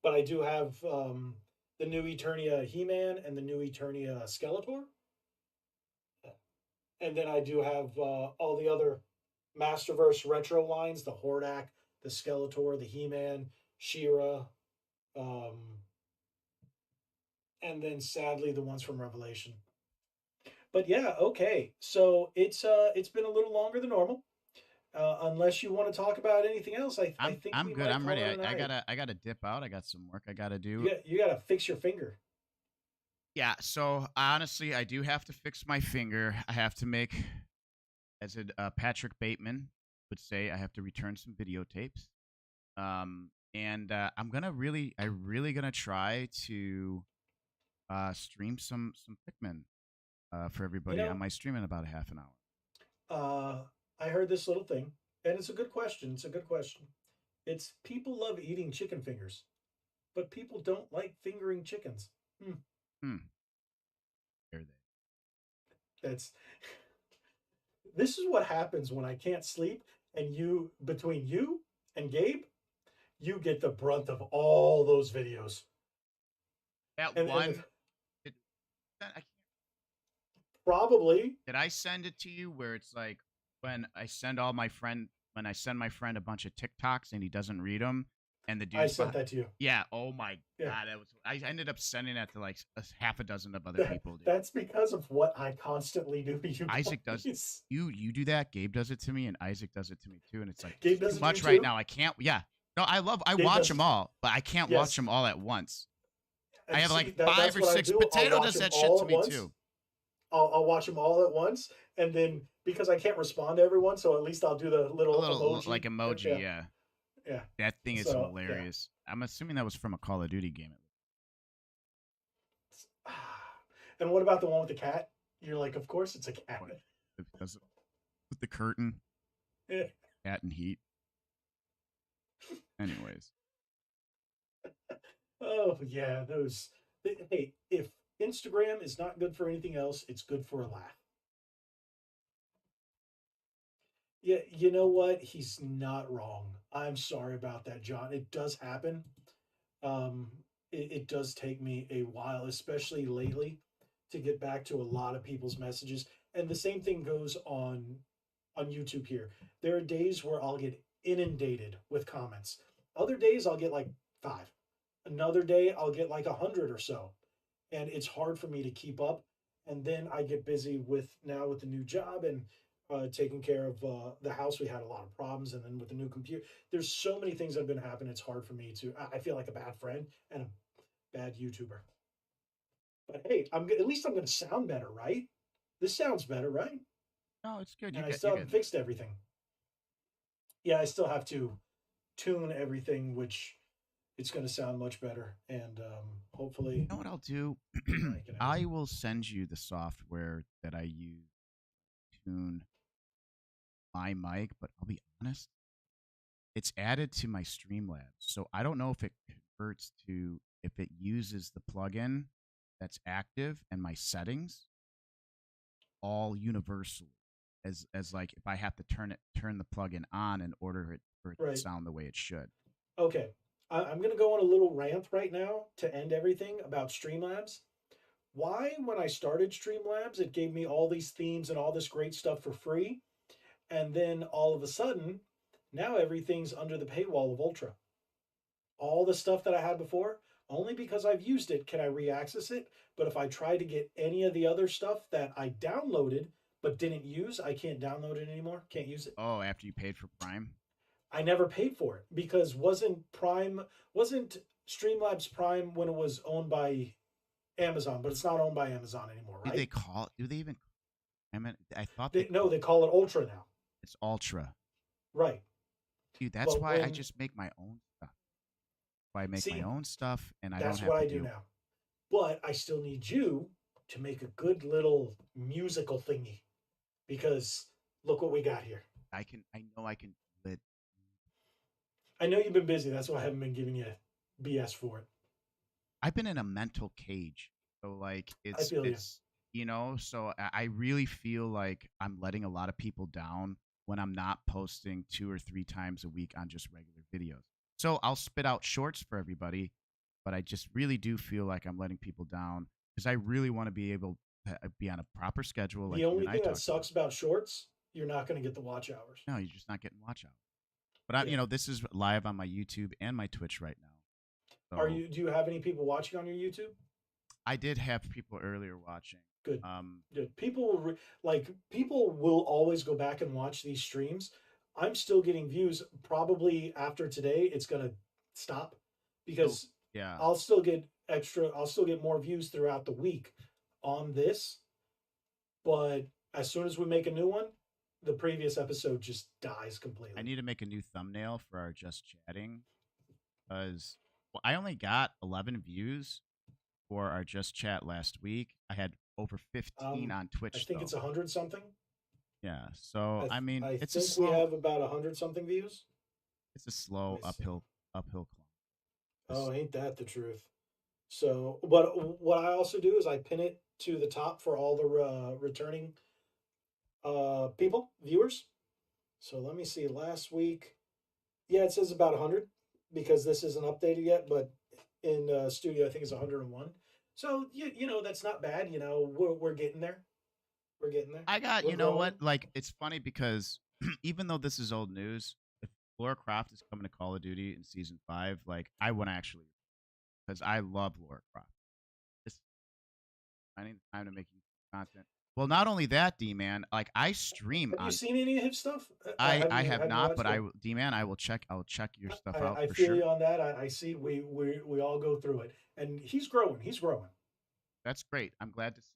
B: But I do have the new Eternia He-Man and the new Eternia Skeletor. And then I do have all the other Masterverse retro lines, the Hordak, the Skeletor, the He-Man, She-Ra, um, and then sadly the ones from Revelation. But yeah, okay. So it's been a little longer than normal. Unless you want to talk about anything else, I think
A: I'm
B: we
A: good.
B: might
A: I'm
B: call
A: ready.
B: it a
A: I
B: night.
A: gotta dip out. I got some work I gotta do.
B: You gotta fix your finger.
A: Yeah, so honestly, I do have to fix my finger. I have to make, as Patrick Bateman would say, I have to return some videotapes. And I really gonna try to stream some Pikmin for
B: You
A: everybody on
B: know,
A: my stream in about a half an hour.
B: uh, I heard this little thing, and it's a good question. It's a good question. It's people love eating chicken fingers, but people don't like fingering chickens. Hmm.
A: Hmm. There they.
B: That's this is what happens when I can't sleep, and you between you and Gabe, you get the brunt of all those videos.
A: That
B: And
A: one. Did, I can't,
B: probably
A: did I send it to you where it's like when I send my friend a bunch of TikToks and he doesn't read them, and the
B: I
A: dude's
B: sent
A: behind.
B: that to you.
A: Yeah. Oh my
B: Yeah.
A: god. I ended up sending that to like half a dozen of other people, dude.
B: That's because of what I constantly do to you
A: Isaac does.
B: guys.
A: You do that. Gabe does it to me, and Isaac does it to me too. And it's like
B: Gabe
A: too
B: does it to
A: much
B: you
A: right
B: too?
A: now. I can't. Yeah. No, I
B: Gabe
A: watch
B: does
A: them
B: it.
A: all, but I can't watch
B: Yes.
A: them all at once. I
B: And
A: have like
B: see,
A: five
B: that's
A: or
B: what I
A: six.
B: do. I'll
A: Potato
B: watch
A: does
B: them
A: that shit
B: all
A: to
B: at
A: me
B: once.
A: too.
B: I'll watch them all at once, and then because I can't respond to everyone, so at least I'll do the
A: A
B: little
A: little
B: emoji.
A: like emoji, yeah.
B: Yeah.
A: That thing is
B: So yeah.
A: hilarious. I'm assuming that was from a Call of Duty game.
B: And what about the one with the cat? You're like, of course it's a cat.
A: Does it with the curtain,
B: Yeah.
A: cat and heat. Anyways,
B: Oh yeah, those. Hey, if Instagram is not good for anything else, it's good for a laugh. Yeah, you know what? He's not wrong. I'm sorry about that, John. It does happen. Um, it does take me a while, especially lately, to get back to a lot of people's messages. And the same thing goes on YouTube here. There are days where I'll get inundated with comments. Other days I'll get like 5. Another day I'll get like 100 or so, and it's hard for me to keep up. And then I get busy with now with the new job and taking care of the house. We had a lot of problems, and then with the new computer, there's so many things that have been happening. It's hard for me to. I feel like a bad friend and a bad YouTuber. But hey, at least I'm going to sound better, right? This sounds better, right?
A: No, it's good.
B: And I
A: You're
B: still haven't
A: getting there.
B: fixed everything. Yeah, I still have to tune everything, which it's going to sound much better, and hopefully
A: You know what I'll do?
B: the mic and
A: I
B: everything.
A: will send you the software that I use to tune my mic, but I'll be honest, it's added to my Streamlabs. So I don't know if it converts to if it uses the plugin that's active and my settings all universally as like if I have to turn the plugin on in order for it to
B: Right.
A: sound the way it should.
B: Okay. I'm going to go on a little rant right now to end everything about Streamlabs. Why, when I started Streamlabs, it gave me all these themes and all this great stuff for free, and then all of a sudden, now everything's under the paywall of Ultra. All the stuff that I had before, only because I've used it can I re-access it. But if I try to get any of the other stuff that I downloaded but didn't use, I can't download it anymore. Can't use it.
A: Oh, after you paid for Prime?
B: I never paid for it because wasn't Streamlabs Prime when it was owned by Amazon, but it's not owned by Amazon anymore,
A: Do they
B: right?
A: call it? Do they even? I mean, I thought they
B: They, no,
A: called
B: they call it Ultra now,
A: it's Ultra.
B: right?
A: Dude, that's
B: But
A: why I
B: when
A: just make my own stuff. Why I make my
B: see,
A: own stuff and I don't
B: that's
A: have
B: what
A: to
B: I do
A: deal.
B: now. But I still need you to make a good little musical thingy because look what we got here.
A: I know I can do it.
B: I know you've been busy. That's why I haven't been giving you BS for it.
A: I've been in a mental cage. So like
B: I feel you.
A: it's so I really feel like I'm letting a lot of people down when I'm not posting 2 or 3 times a week on just regular videos. So I'll spit out shorts for everybody, but I just really do feel like I'm letting people down because I really want to be able to be on a proper schedule
B: The
A: like you
B: only
A: and I
B: thing that
A: talked about.
B: sucks about shorts, you're not going to get the watch hours.
A: No, you're just not getting watch out. But I,
B: Yeah.
A: this is live on my YouTube and my Twitch right now.
B: Are
A: So
B: you? Do you have any people watching on your YouTube?
A: I did have people earlier watching.
B: Good.
A: Um,
B: Good. People will always go back and watch these streams. I'm still getting views. Probably after today, it's gonna stop
A: so
B: because
A: yeah,
B: I'll still get extra. I'll still get more views throughout the week on this. But as soon as we make a new one, the previous episode just dies
A: I
B: completely.
A: need to make a new thumbnail for our just chatting because I only got 11 views for our just chat last week. I had over 15 on
B: I
A: Twitch
B: think it's
A: though.
B: 100 something.
A: Yeah, so I mean,
B: I
A: it's a
B: think we
A: slow,
B: have about 100 something views.
A: it's a
B: Let
A: slow
B: me see.
A: uphill climb.
B: Oh,
A: Just
B: ain't that the truth? So, but what I also do is I pin it to the top for all the returning people, viewers. So let me see. Last week, yeah, it says about 100 because this isn't updated yet, but in studio, I think it's 101. So you know that's not bad. You know we're getting there. We're getting there.
A: I got,
B: We're
A: you know
B: growing.
A: what? Like, it's funny because even though this is old news, if Laura Croft is coming to Call of Duty in season 5, like, I want to actually, because I love Laura Croft. Just finding the time to make YouTube content. Well, not only that, D man, like, I stream
B: Have you
A: on.
B: seen any of his stuff?
A: I have
B: Have you
A: not,
B: watched
A: but
B: it?
A: D man, I will check. I'll check your stuff out
B: I
A: for
B: feel
A: sure.
B: you on that. I see we all go through it, and he's growing. He's growing.
A: That's great. I'm glad to see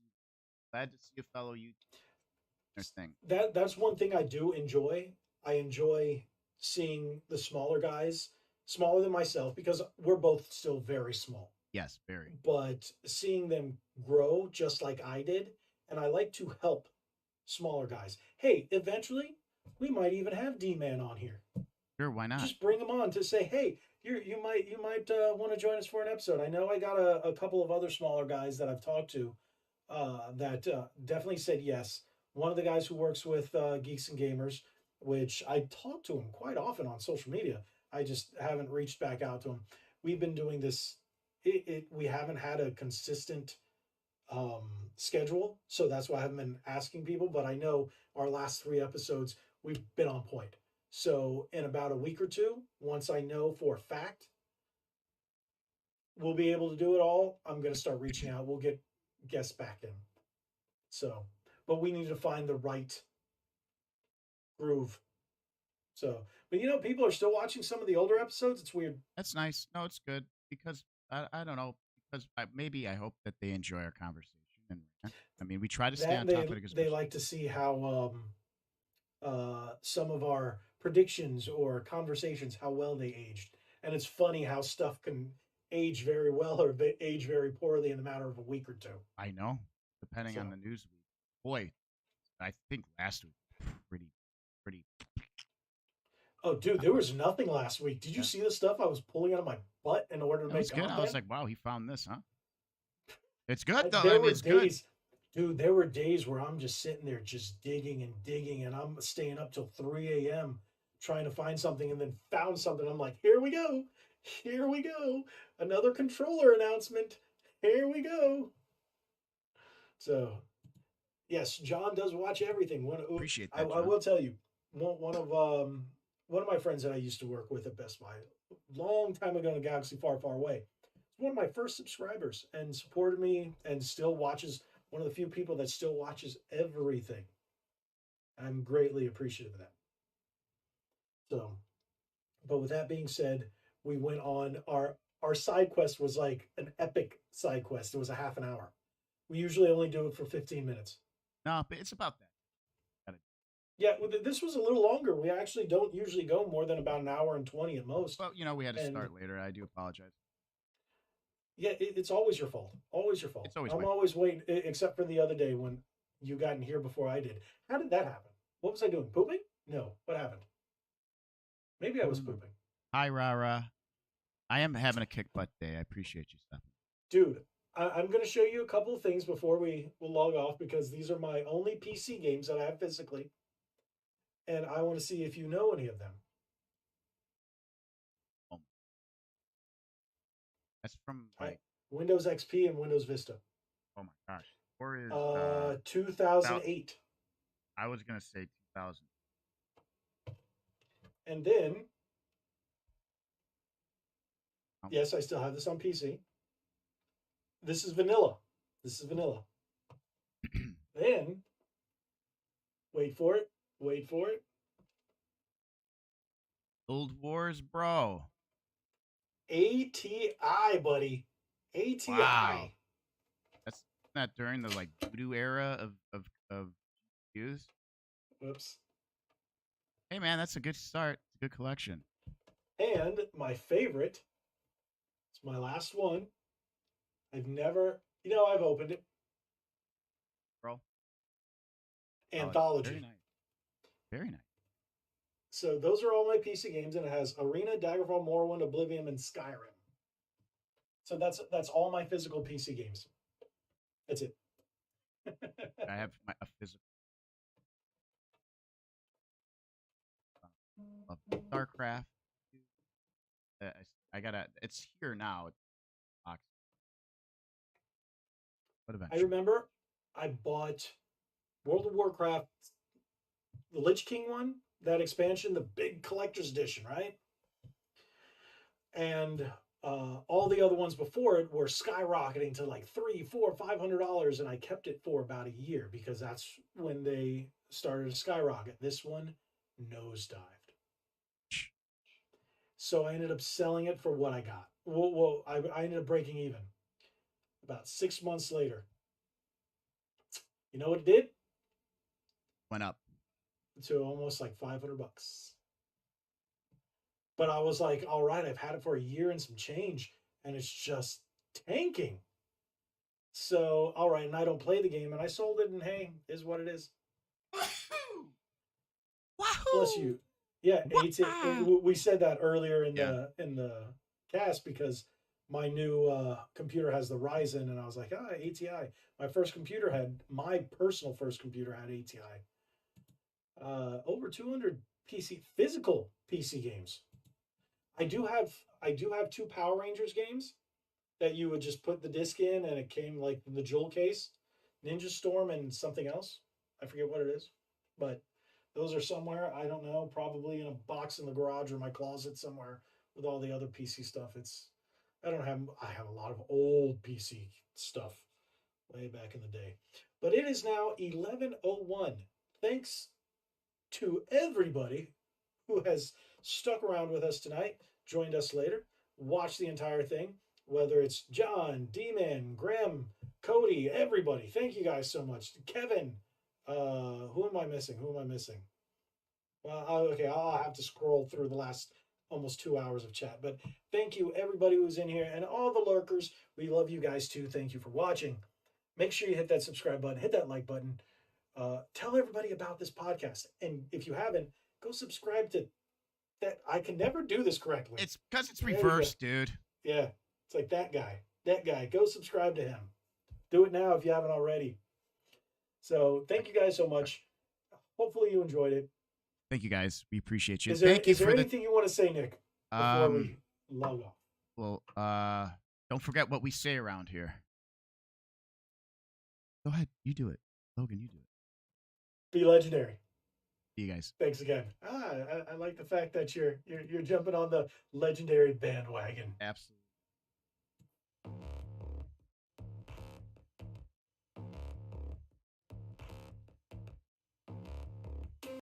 A: a fellow YouTuber thing.
B: That's one thing I do enjoy. I enjoy seeing the smaller guys, smaller than myself, because we're both still very small.
A: Yes, very.
B: But seeing them grow just like I did, and I like to help smaller guys. Hey, eventually we might even have D Man on here.
A: Sure, why not?
B: Just bring them on to say, hey, you might want to join us for an episode. I know I got a couple of other smaller guys that I've talked to that definitely said yes. One of the guys who works with Geeks and Gamers, which I talk to him quite often on social media. I just haven't reached back out to him. We've been doing this. We haven't had a consistent um, schedule, so that's why I haven't been asking people. But I know our last 3 episodes we've been on point. So in about a week or two, once I know for a fact we'll be able to do it all, I'm going to start reaching out. We'll get guests back in. So, but we need to find the right groove. So, but people are still watching some of the older episodes. It's weird.
A: That's nice. No, it's good because I don't know because maybe I hope that they enjoy our conversation. And I mean, we try to stay
B: That
A: on
B: and
A: top of it because
B: they like to see how some of our predictions or conversations how well they aged, and it's funny how stuff can age very well or age very poorly in a matter of a week or two.
A: I know depending on
B: So,
A: the news week. Boy, I think last week pretty pretty
B: oh, dude, there was nothing last week. Did you
A: yeah.
B: see the stuff I was pulling out of my butt in order to
A: That was
B: make
A: good. I was
B: content?
A: like, wow, he found this, huh? It's good though. I
B: There
A: mean,
B: were
A: it's good.
B: days, dude. There were days where I'm just sitting there, just digging and digging, and I'm staying up till 3 a.m. trying to find something, and then found something. I'm like, here we go, here we go, another controller announcement. Here we go. So yes, John does watch everything.
A: Appreciate
B: I
A: that, John.
B: will tell you, one of my friends that I used to work with at Best Buy, long time ago in a galaxy far, far away. One of my first subscribers and supported me and still watches. One of the few people that still watches everything. I'm greatly appreciative of that. So, but with that being said, we went on our side quest was like an epic side quest. It was a half an hour. We usually only do it for 15 minutes.
A: No, but it's about that. Gotta-
B: Yeah, well, this was a little longer. We actually don't usually go more than about an hour and 20 at most.
A: Well, we had to
B: And
A: start later. I do apologize.
B: yeah, it's always your fault. Always your fault.
A: It's always
B: I'm
A: my fault.
B: always waiting, except for the other day when you got in here before I did. How did that happen? What was I doing? Pooping? No. What happened? Maybe I
A: I
B: was
A: don't know.
B: pooping.
A: Hi, Rara. I am having a kick butt day. I appreciate you stopping.
B: Dude, I'm going to show you a couple of things before we will log off because these are my only PC games that I have physically. And I want to see if you know any of them.
A: Oh, that's from
B: I,
A: like,
B: Windows XP and Windows Vista.
A: oh my gosh. Or is
B: 2008.
A: I was gonna say 2000.
B: And then,
A: Oh.
B: yes, I still have this on PC. This is vanilla. This is vanilla. Then, wait for it. Wait for it.
A: Old Wars, bro.
B: ATI, buddy.
A: Wow.
B: ATI.
A: That's not during the like voodoo era of use.
B: Whoops.
A: Hey man, that's a good start. It's a good collection.
B: And my favorite, it's my last one. I've never, I've opened it.
A: Bro. Oh, very
B: Anthology.
A: nice. Very nice.
B: So those are all my PC games, and it has Arena, Daggerfall, Morrowind, Oblivion, and Skyrim. So that's all my physical PC games. That's it.
A: I have a physical of StarCraft. I gotta. It's here now. It's box, but
B: I
A: eventually.
B: remember I bought World of Warcraft, the Lich King one, that expansion, the big collector's edition, right? And all the other ones before it were skyrocketing to like $300, $400, $500, and I kept it for about a year because that's when they started to skyrocket. This one nosedived, so I ended up selling it for what I got. I ended up breaking even about 6 months later. You know what it did?
A: Went up.
B: To almost like $500. But I was like, all right, I've had it for a year and some change, and it's just tanking. So, all right, and I don't play the game, and I sold it, and hey, is what it is. Bless
A: Wahoo!
B: you. Yeah,
A: Wah!
B: we said that earlier in
A: Yeah.
B: the cast because my new computer has the Ryzen, and I was like, ATI. My personal first computer had ATI. Over 200 physical PC games. I do have two Power Rangers games that you would just put the disc in and it came like in the jewel case. Ninja Storm and something else. I forget what it is. But those are somewhere, I don't know, probably in a box in the garage or my closet somewhere with all the other PC stuff. I don't have. I have a lot of old PC stuff way back in the day, but it is now 11:01. Thanks to everybody who has stuck around with us tonight, joined us later, watched the entire thing. Whether it's John, D-Man, Graham, Cody, everybody. Thank you guys so much. Kevin. Who am I missing? Who am I missing? Well, okay, I'll have to scroll through the last almost 2 hours of chat. But thank you, everybody who's in here, and all the lurkers. We love you guys too. Thank you for watching. Make sure you hit that subscribe button, hit that like button. Tell everybody about this podcast, and if you haven't, go subscribe to that. I can never do this correctly.
A: It's because it's reversed, dude.
B: Yeah, it's like that guy. That guy. Go subscribe to him. Do it now if you haven't already. So thank you guys so much. Hopefully you enjoyed it.
A: Thank you guys. We appreciate you.
B: Is there,
A: Thank you
B: is there
A: for
B: anything you want to say, Nick, before we log off?
A: Well, don't forget what we say around here. Go ahead, you do it, Logan. You do it.
B: Be legendary.
A: See you guys.
B: Thanks again. I like the fact that you're jumping on the legendary bandwagon.
A: Absolutely.